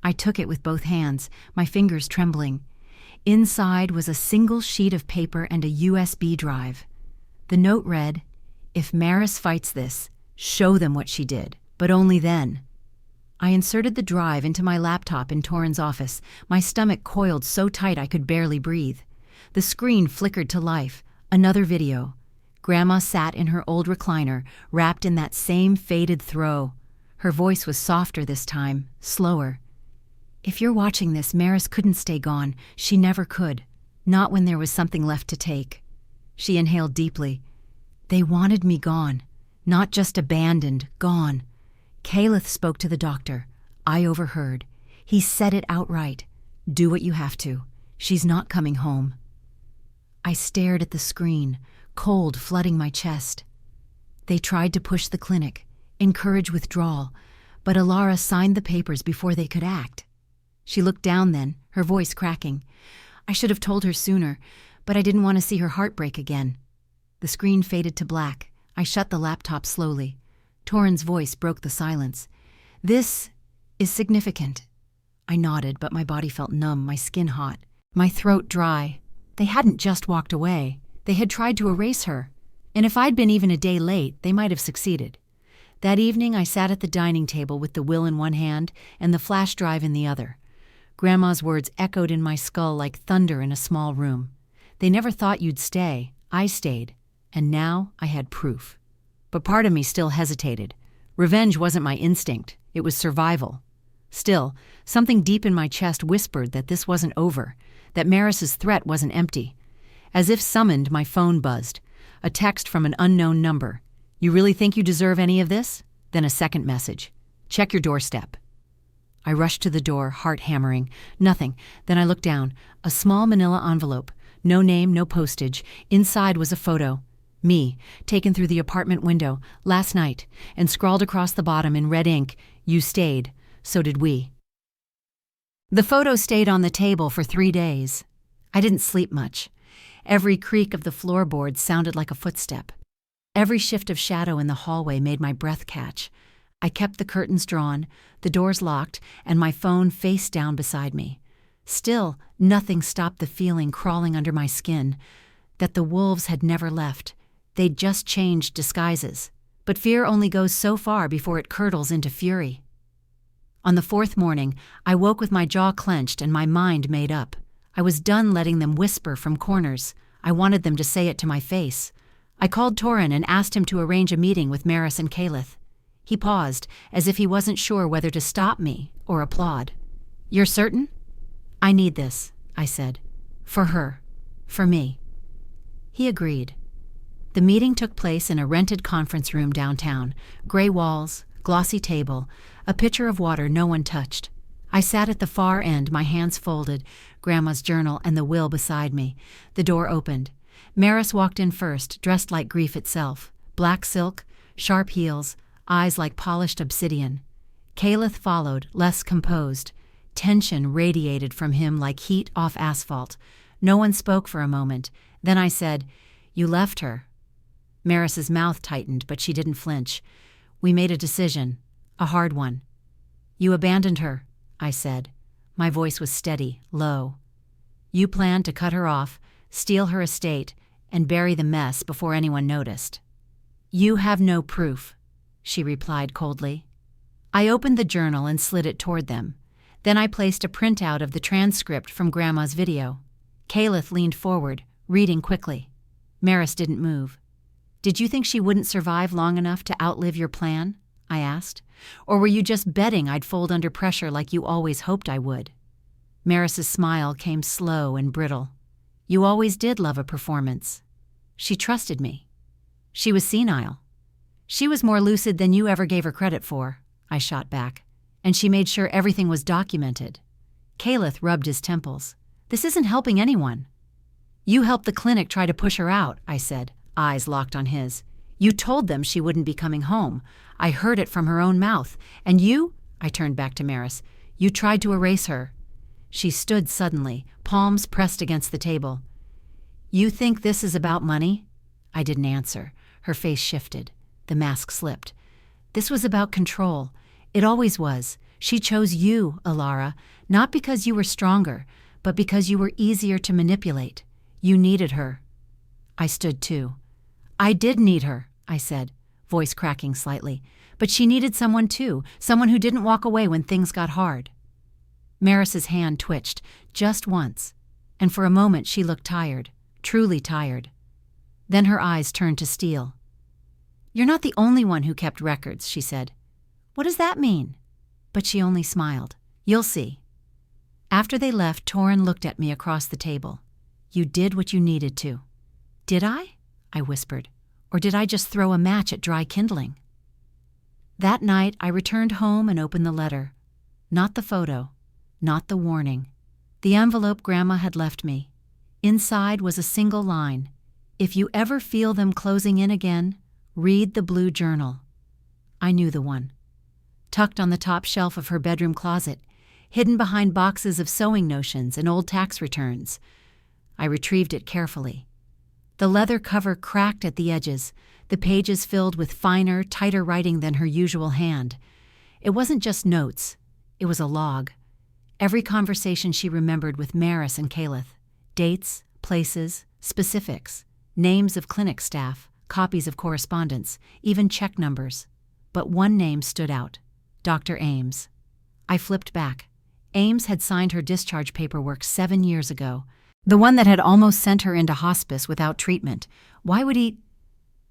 I took it with both hands, my fingers trembling. Inside was a single sheet of paper and a USB drive. The note read, "If Maris fights this, show them what she did, but only then." I inserted the drive into my laptop in Torrin's office, my stomach coiled so tight I could barely breathe. The screen flickered to life. Another video. Grandma sat in her old recliner, wrapped in that same faded throw. Her voice was softer this time, slower. "If you're watching this, Maris couldn't stay gone. She never could. Not when there was something left to take." She inhaled deeply. "They wanted me gone. Not just abandoned, gone." Caliph spoke to the doctor. I overheard. He said it outright. "Do what you have to. She's not coming home." I stared at the screen, cold flooding my chest. They tried to push the clinic, encourage withdrawal, but Elara signed the papers before they could act. She looked down then, her voice cracking. "I should have told her sooner, but I didn't want to see her heart break again." The screen faded to black. I shut the laptop slowly. Torrin's voice broke the silence. "This is significant." I nodded, but my body felt numb, my skin hot, my throat dry. They hadn't just walked away. They had tried to erase her. And if I'd been even a day late, they might have succeeded. That evening, I sat at the dining table with the will in one hand and the flash drive in the other. Grandma's words echoed in my skull like thunder in a small room. "They never thought you'd stay. I stayed. And now I had proof." But part of me still hesitated. Revenge wasn't my instinct. It was survival. Still, something deep in my chest whispered that this wasn't over, that Maris's threat wasn't empty. As if summoned, my phone buzzed. A text from an unknown number. "You really think you deserve any of this?" Then a second message. "Check your doorstep." I rushed to the door, heart hammering. Nothing. Then I looked down. A small manila envelope. No name, no postage. Inside was a photo. Me, taken through the apartment window, last night, and scrawled across the bottom in red ink, "You stayed. So did we." The photo stayed on the table for 3 days. I didn't sleep much. Every creak of the floorboards sounded like a footstep. Every shift of shadow in the hallway made my breath catch. I kept the curtains drawn, the doors locked, and my phone face down beside me. Still, nothing stopped the feeling crawling under my skin, that the wolves had never left. They'd just changed disguises. But fear only goes so far before it curdles into fury. On the 4th morning, I woke with my jaw clenched and my mind made up. I was done letting them whisper from corners. I wanted them to say it to my face. I called Torrin and asked him to arrange a meeting with Maris and Caliph. He paused, as if he wasn't sure whether to stop me or applaud. "You're certain?" "I need this," I said. "For her. For me." He agreed. The meeting took place in a rented conference room downtown. Gray walls, glossy table, a pitcher of water no one touched. I sat at the far end, my hands folded, Grandma's journal and the will beside me. The door opened. Maris walked in first, dressed like grief itself. Black silk, sharp heels, eyes like polished obsidian. Caliph followed, less composed. Tension radiated from him like heat off asphalt. No one spoke for a moment. Then I said, "You left her." Maris's mouth tightened, but she didn't flinch. "We made a decision, a hard one." "You abandoned her," I said. My voice was steady, low. "You planned to cut her off, steal her estate, and bury the mess before anyone noticed." "You have no proof," she replied coldly. I opened the journal and slid it toward them. Then I placed a printout of the transcript from Grandma's video. Caliph leaned forward, reading quickly. Maris didn't move. "Did you think she wouldn't survive long enough to outlive your plan?" I asked. "Or were you just betting I'd fold under pressure like you always hoped I would?" Maris's smile came slow and brittle. "You always did love a performance." She trusted me. She was senile. "She was more lucid than you ever gave her credit for," I shot back. "And she made sure everything was documented." Caliph rubbed his temples. "This isn't helping anyone." "You helped the clinic try to push her out," I said, eyes locked on his. "You told them she wouldn't be coming home. I heard it from her own mouth. And you," I turned back to Maris, "you tried to erase her." She stood suddenly, palms pressed against the table. "You think this is about money?" I didn't answer. Her face shifted. The mask slipped. "This was about control. It always was. She chose you, Elara, not because you were stronger, but because you were easier to manipulate. You needed her." I stood too. "I did need her," I said, voice cracking slightly. "But she needed someone too, someone who didn't walk away when things got hard." Maris's hand twitched, just once, and for a moment she looked tired, truly tired. Then her eyes turned to steel. "You're not the only one who kept records," she said. "What does that mean?" But she only smiled. "You'll see." After they left, Torin looked at me across the table. "You did what you needed to." "Did I?" I whispered. "Or did I just throw a match at dry kindling?" That night, I returned home and opened the letter. Not the photo. Not the warning. The envelope Grandma had left me. Inside was a single line. "If you ever feel them closing in again, read the blue journal." I knew the one. Tucked on the top shelf of her bedroom closet, hidden behind boxes of sewing notions and old tax returns. I retrieved it carefully. The leather cover cracked at the edges, the pages filled with finer, tighter writing than her usual hand. It wasn't just notes. It was a log. Every conversation she remembered with Maris and Caliph. Dates, places, specifics, names of clinic staff, copies of correspondence, even check numbers. But one name stood out. Dr. Ames. I flipped back. Ames had signed her discharge paperwork 7 years ago. The one that had almost sent her into hospice without treatment. Why would he?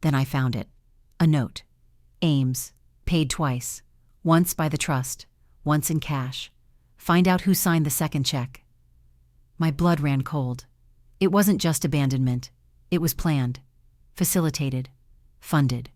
Then I found it. A note. Ames. Paid twice. Once by the trust. Once in cash. Find out who signed the second check. My blood ran cold. It wasn't just abandonment. It was planned. Facilitated. Funded.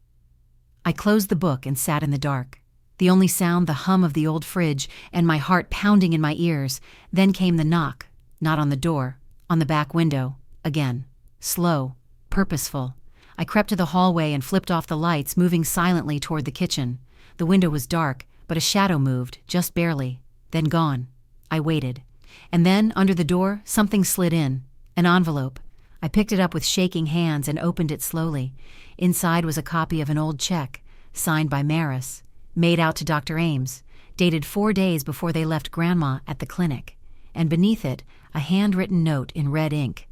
I closed the book and sat in the dark. The only sound the hum of the old fridge and my heart pounding in my ears. Then came the knock. Not on the door. On the back window. Again. Slow. Purposeful. I crept to the hallway and flipped off the lights, moving silently toward the kitchen. The window was dark, but a shadow moved, just barely. Then gone. I waited. And then, under the door, something slid in. An envelope. I picked it up with shaking hands and opened it slowly. Inside was a copy of an old check, signed by Maris, made out to Dr. Ames, dated 4 days before they left Grandma at the clinic. And beneath it, a handwritten note in red ink.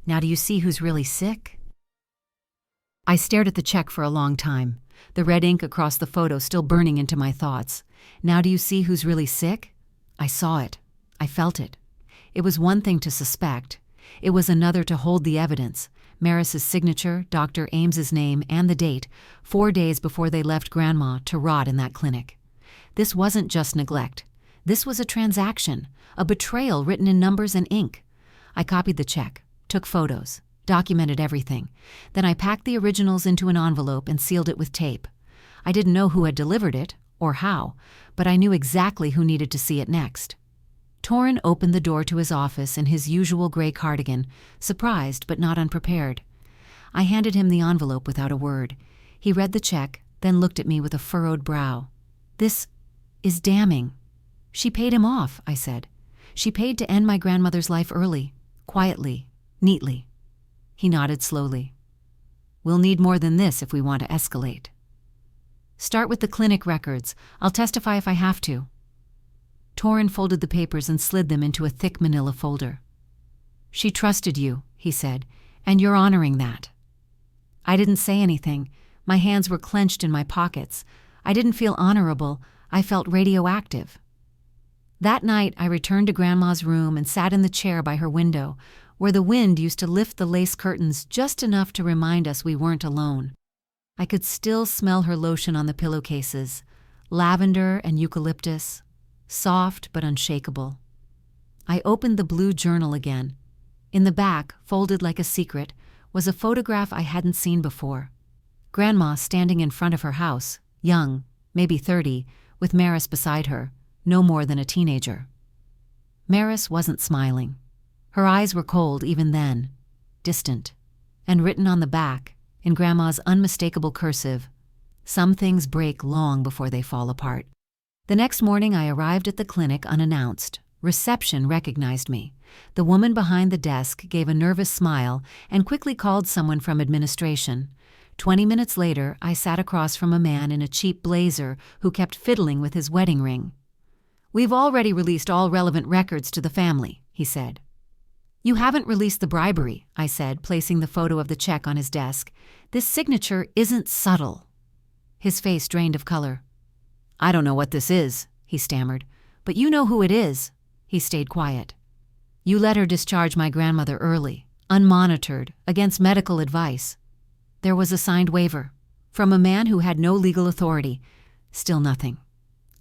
"Now do you see who's really sick?" I stared at the check for a long time, the red ink across the photo still burning into my thoughts. Now do you see who's really sick? I saw it. I felt it. It was one thing to suspect. It was another to hold the evidence, Maris's signature, Dr. Ames's name, and the date, 4 days before they left Grandma to rot in that clinic. This wasn't just neglect. This was a transaction, a betrayal written in numbers and ink. I copied the check, took photos, documented everything. Then I packed the originals into an envelope and sealed it with tape. I didn't know who had delivered it, or how, but I knew exactly who needed to see it next. Torrin opened the door to his office in his usual gray cardigan, surprised but not unprepared. I handed him the envelope without a word. He read the check, then looked at me with a furrowed brow. "This is damning." "She paid him off," I said. "She paid to end my grandmother's life early, quietly, neatly." He nodded slowly. "We'll need more than this if we want to escalate." "Start with the clinic records. I'll testify if I have to." Torrin folded the papers and slid them into a thick manila folder. "She trusted you," he said, "and you're honoring that." I didn't say anything. My hands were clenched in my pockets. I didn't feel honorable. I felt radioactive. That night, I returned to Grandma's room and sat in the chair by her window, where the wind used to lift the lace curtains just enough to remind us we weren't alone. I could still smell her lotion on the pillowcases, lavender and eucalyptus, soft but unshakable. I opened the blue journal again. In the back, folded like a secret, was a photograph I hadn't seen before. Grandma standing in front of her house, young, maybe 30, with Maris beside her, no more than a teenager. Maris wasn't smiling. Her eyes were cold even then, distant, and written on the back, in Grandma's unmistakable cursive, "Some things break long before they fall apart." The next morning I arrived at the clinic unannounced. Reception recognized me. The woman behind the desk gave a nervous smile and quickly called someone from administration. 20 minutes later, I sat across from a man in a cheap blazer who kept fiddling with his wedding ring. "We've already released all relevant records to the family," he said. "You haven't released the bribery," I said, placing the photo of the check on his desk. "This signature isn't subtle." His face drained of color. "I don't know what this is," he stammered, "but you know who it is." He stayed quiet. "You let her discharge my grandmother early, unmonitored, against medical advice." There was a signed waiver, from a man who had no legal authority. Still nothing.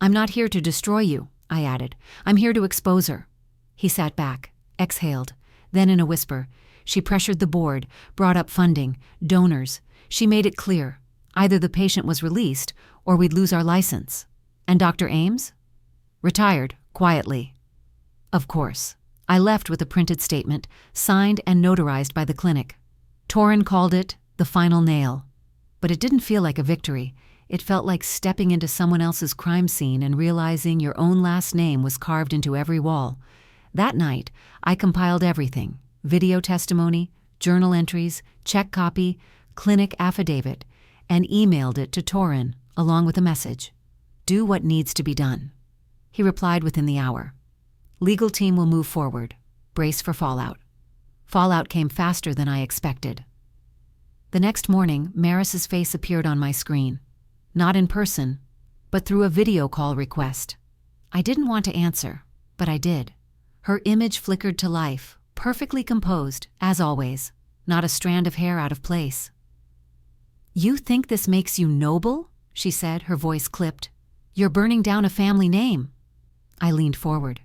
"I'm not here to destroy you," I added. "I'm here to expose her." He sat back, exhaled. Then in a whisper, "She pressured the board, brought up funding, donors. She made it clear. Either the patient was released, or we'd lose our license. And Dr. Ames? Retired, quietly." Of course. I left with a printed statement, signed and notarized by the clinic. Torrin called it the final nail. But it didn't feel like a victory. It felt like stepping into someone else's crime scene and realizing your own last name was carved into every wall. That night, I compiled everything: video testimony, journal entries, check copy, clinic affidavit, and emailed it to Torrin along with a message. "Do what needs to be done." He replied within the hour. "Legal team will move forward. Brace for fallout." Fallout came faster than I expected. The next morning, Maris's face appeared on my screen. Not in person, but through a video call request. I didn't want to answer, but I did. Her image flickered to life, perfectly composed, as always, not a strand of hair out of place. "You think this makes you noble?" she said, her voice clipped. "You're burning down a family name." I leaned forward.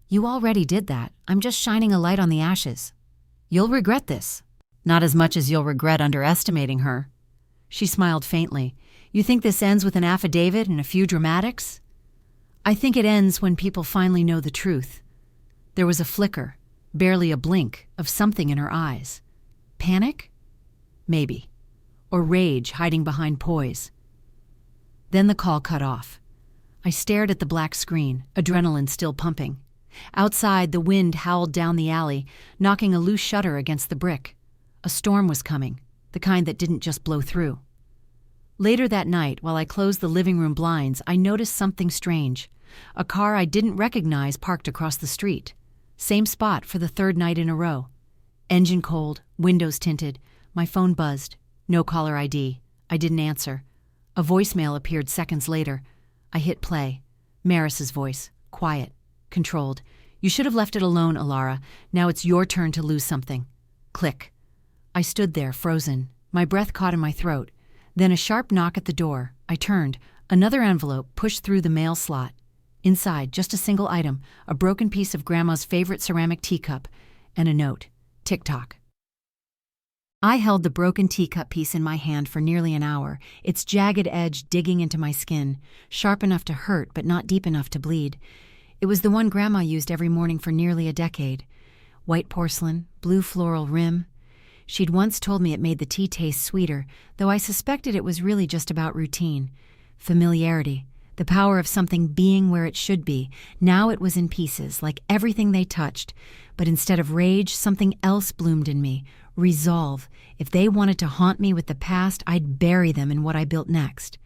"You already did that. I'm just shining a light on the ashes. You'll regret this. Not as much as you'll regret underestimating her." She smiled faintly. "You think this ends with an affidavit and a few dramatics?" "I think it ends when people finally know the truth." There was a flicker, barely a blink, of something in her eyes. Panic? Maybe. Or rage hiding behind poise. Then the call cut off. I stared at the black screen, adrenaline still pumping. Outside, the wind howled down the alley, knocking a loose shutter against the brick. A storm was coming, the kind that didn't just blow through. Later that night, while I closed the living room blinds, I noticed something strange. A car I didn't recognize parked across the street. Same spot for the third night in a row. Engine cold, windows tinted. My phone buzzed. No caller ID. I didn't answer. A voicemail appeared seconds later. I hit play. Maris's voice, quiet, controlled. "You should have left it alone, Elara. Now it's your turn to lose something." Click. I stood there, frozen, my breath caught in my throat. Then a sharp knock at the door. I turned. Another envelope pushed through the mail slot. Inside, just a single item, a broken piece of Grandma's favorite ceramic teacup, and a note. Tick-tock. I held the broken teacup piece in my hand for nearly an hour, its jagged edge digging into my skin, sharp enough to hurt but not deep enough to bleed. It was the one Grandma used every morning for nearly a decade. White porcelain, blue floral rim. She'd once told me it made the tea taste sweeter, though I suspected it was really just about routine. Familiarity, the power of something being where it should be. Now it was in pieces, like everything they touched. But instead of rage, something else bloomed in me. Resolve. If they wanted to haunt me with the past, I'd bury them in what I built next.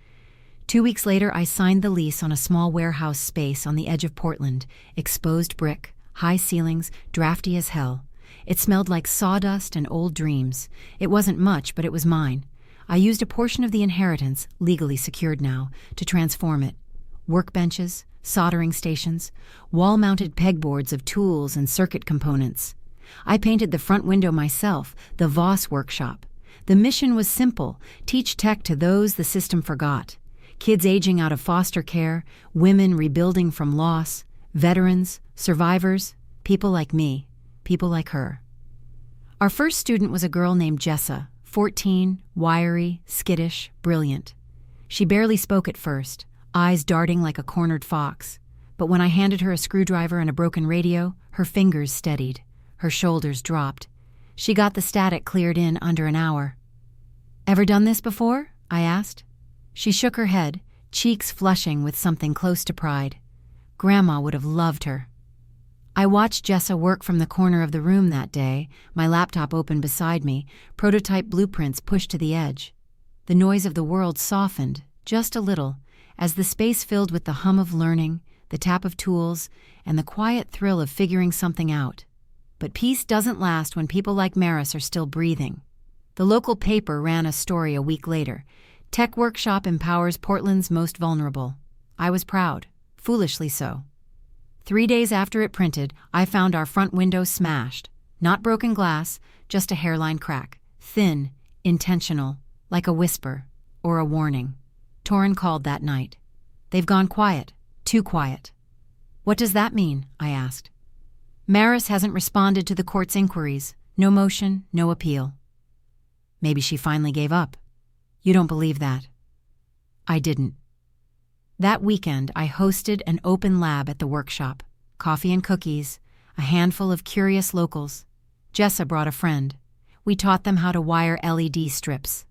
2 weeks later, I signed the lease on a small warehouse space on the edge of Portland. Exposed brick, high ceilings, drafty as hell. It smelled like sawdust and old dreams. It wasn't much, but it was mine. I used a portion of the inheritance, legally secured now, to transform it. Workbenches, soldering stations, wall-mounted pegboards of tools and circuit components. I painted the front window myself, the Voss workshop. The mission was simple: teach tech to those the system forgot. Kids aging out of foster care, women rebuilding from loss, veterans, survivors, people like me, people like her. Our first student was a girl named Jessa, 14, wiry, skittish, brilliant. She barely spoke at first, eyes darting like a cornered fox. But when I handed her a screwdriver and a broken radio, her fingers steadied. Her shoulders dropped. She got the static cleared in under an hour. "Ever done this before?" I asked. She shook her head, cheeks flushing with something close to pride. Grandma would have loved her. I watched Jessa work from the corner of the room that day, my laptop open beside me, prototype blueprints pushed to the edge. The noise of the world softened, just a little, as the space filled with the hum of learning, the tap of tools, and the quiet thrill of figuring something out. But peace doesn't last when people like Maris are still breathing. The local paper ran a story a week later. Tech Workshop empowers Portland's most vulnerable. I was proud, foolishly so. 3 days after it printed, I found our front window smashed. Not broken glass, just a hairline crack. Thin, intentional, like a whisper, or a warning. Torrin called that night. "They've gone quiet, too quiet." "What does that mean?" I asked. "Maris hasn't responded to the court's inquiries. No motion, no appeal." "Maybe she finally gave up." "You don't believe that." I didn't. That weekend, I hosted an open lab at the workshop. Coffee and cookies, a handful of curious locals. Jessa brought a friend. We taught them how to wire LED strips.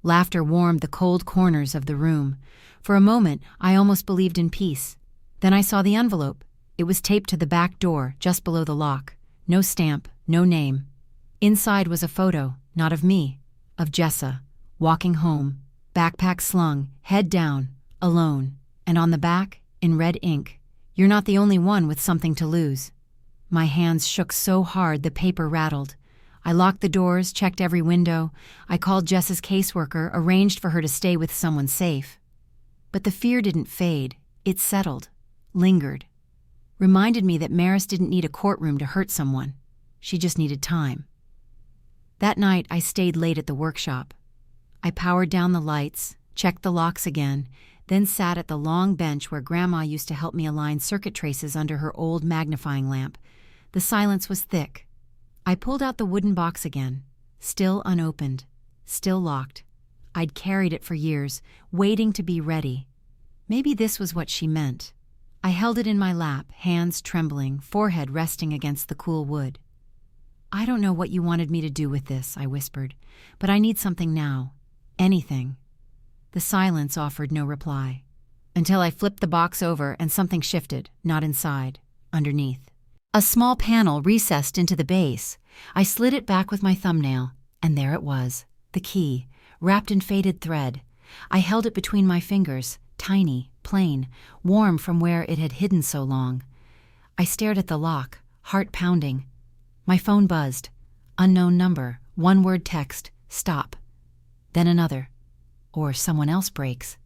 Laughter warmed the cold corners of the room. For a moment, I almost believed in peace. Then I saw the envelope. It was taped to the back door, just below the lock. No stamp, no name. Inside was a photo, not of me, of Jessa, walking home, backpack slung, head down, alone. And on the back, in red ink, "You're not the only one with something to lose." My hands shook so hard the paper rattled. I locked the doors, checked every window. I called Jessa's caseworker, arranged for her to stay with someone safe. But the fear didn't fade. It settled, lingered. Reminded me that Maris didn't need a courtroom to hurt someone. She just needed time. That night, I stayed late at the workshop. I powered down the lights, checked the locks again, then sat at the long bench where Grandma used to help me align circuit traces under her old magnifying lamp. The silence was thick. I pulled out the wooden box again, still unopened, still locked. I'd carried it for years, waiting to be ready. Maybe this was what she meant. I held it in my lap, hands trembling, forehead resting against the cool wood. "I don't know what you wanted me to do with this," I whispered, "but I need something now. Anything." The silence offered no reply, until I flipped the box over and something shifted, not inside, underneath. A small panel recessed into the base. I slid it back with my thumbnail, and there it was, the key, wrapped in faded thread. I held it between my fingers, tiny, plain, warm from where it had hidden so long. I stared at the lock, heart pounding. My phone buzzed. Unknown number, one-word text, "Stop." Then another. Or someone else breaks.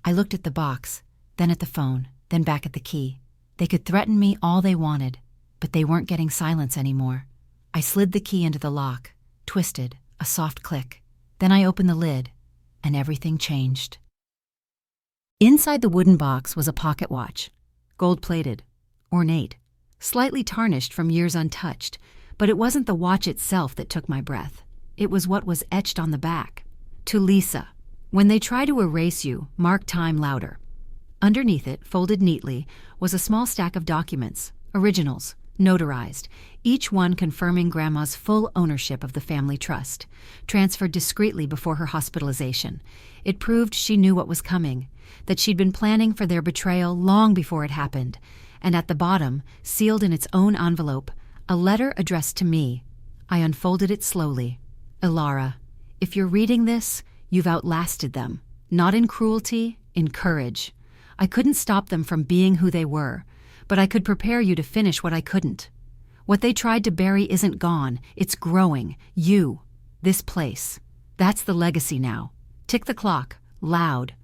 I looked at the box, then at the phone, then back at the key. They could threaten me all they wanted, but they weren't getting silence anymore. I slid the key into the lock, twisted, A soft click. Then I opened the lid, and everything changed. Inside the wooden box was a pocket watch, gold-plated, ornate, slightly tarnished from years untouched, but it wasn't the watch itself that took my breath. It was what was etched on the back. To Lisa. When they try to erase you, mark time louder. Underneath it, folded neatly, was a small stack of documents, originals, notarized, each one confirming Grandma's full ownership of the family trust, transferred discreetly before her hospitalization. It proved she knew what was coming, that she'd been planning for their betrayal long before it happened, and at the bottom, sealed in its own envelope, a letter addressed to me. I unfolded it slowly. Elara, if you're reading this, you've outlasted them. Not in cruelty, in courage. I couldn't stop them from being who they were, but I could prepare you to finish what I couldn't. What they tried to bury isn't gone, it's growing. You. This place. That's the legacy now. Tick the clock. Loud.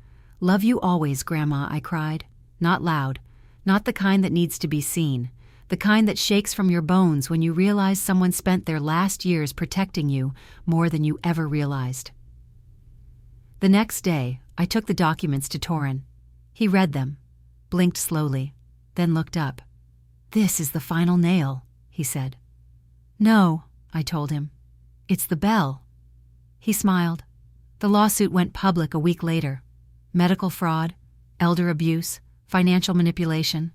Love you always, Grandma, I cried. Not loud. Not the kind that needs to be seen. The kind that shakes from your bones when you realize someone spent their last years protecting you more than you ever realized. The next day, I took the documents to Torin. He read them, blinked slowly, then looked up. "This is the final nail," he said. "No," I told him. "It's the bell." He smiled. The lawsuit went public a week later. Medical fraud, elder abuse, financial manipulation.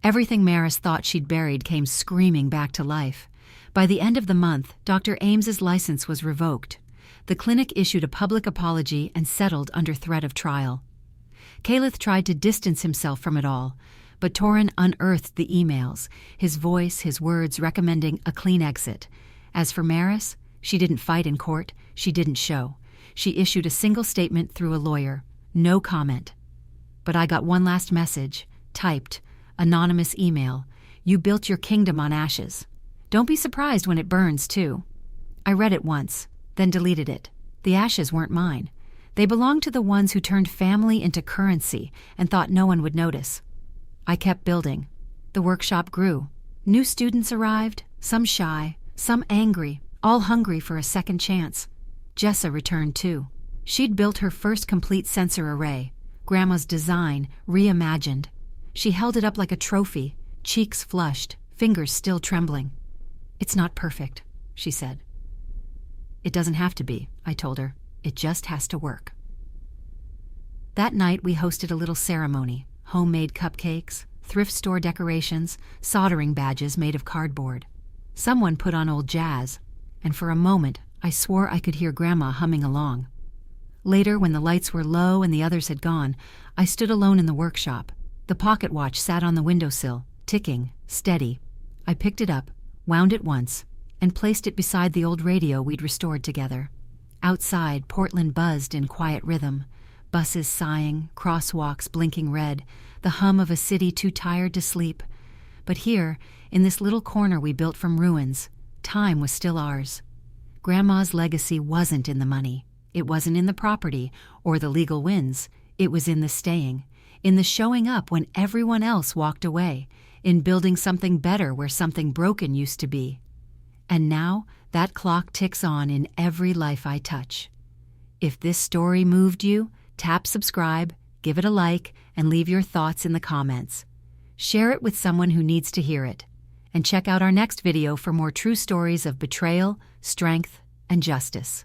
Everything Maris thought she'd buried came screaming back to life. By the end of the month, Dr. Ames's license was revoked. The clinic issued a public apology and settled under threat of trial. Caleth tried to distance himself from it all, but Torin unearthed the emails, his voice, his words recommending a clean exit. As for Maris, she didn't fight in court, she didn't show. She issued a single statement through a lawyer. No comment. But I got one last message, typed, anonymous email. "You built your kingdom on ashes. Don't be surprised when it burns, too." I read it once, then deleted it. The ashes weren't mine. They belonged to the ones who turned family into currency and thought no one would notice. I kept building. The workshop grew. New students arrived, some shy, some angry, all hungry for a second chance. Jessa returned too. She'd built her first complete sensor array, Grandma's design, reimagined. She held it up like a trophy, cheeks flushed, fingers still trembling. "It's not perfect," she said. "It doesn't have to be," I told her. "It just has to work." That night we hosted a little ceremony, homemade cupcakes, thrift store decorations, soldering badges made of cardboard. Someone put on old jazz, and for a moment I swore I could hear Grandma humming along. Later, when the lights were low and the others had gone, I stood alone in the workshop. The pocket watch sat on the windowsill, ticking, steady. I picked it up, wound it once, and placed it beside the old radio we'd restored together. Outside, Portland buzzed in quiet rhythm, buses sighing, crosswalks blinking red, the hum of a city too tired to sleep. But here, in this little corner we built from ruins, time was still ours. Grandma's legacy wasn't in the money. It wasn't in the property or the legal wins. It was in the staying, in the showing up when everyone else walked away, in building something better where something broken used to be. And now, that clock ticks on in every life I touch. If this story moved you, tap subscribe, give it a like, and leave your thoughts in the comments. Share it with someone who needs to hear it. And check out our next video for more true stories of betrayal, strength, and justice.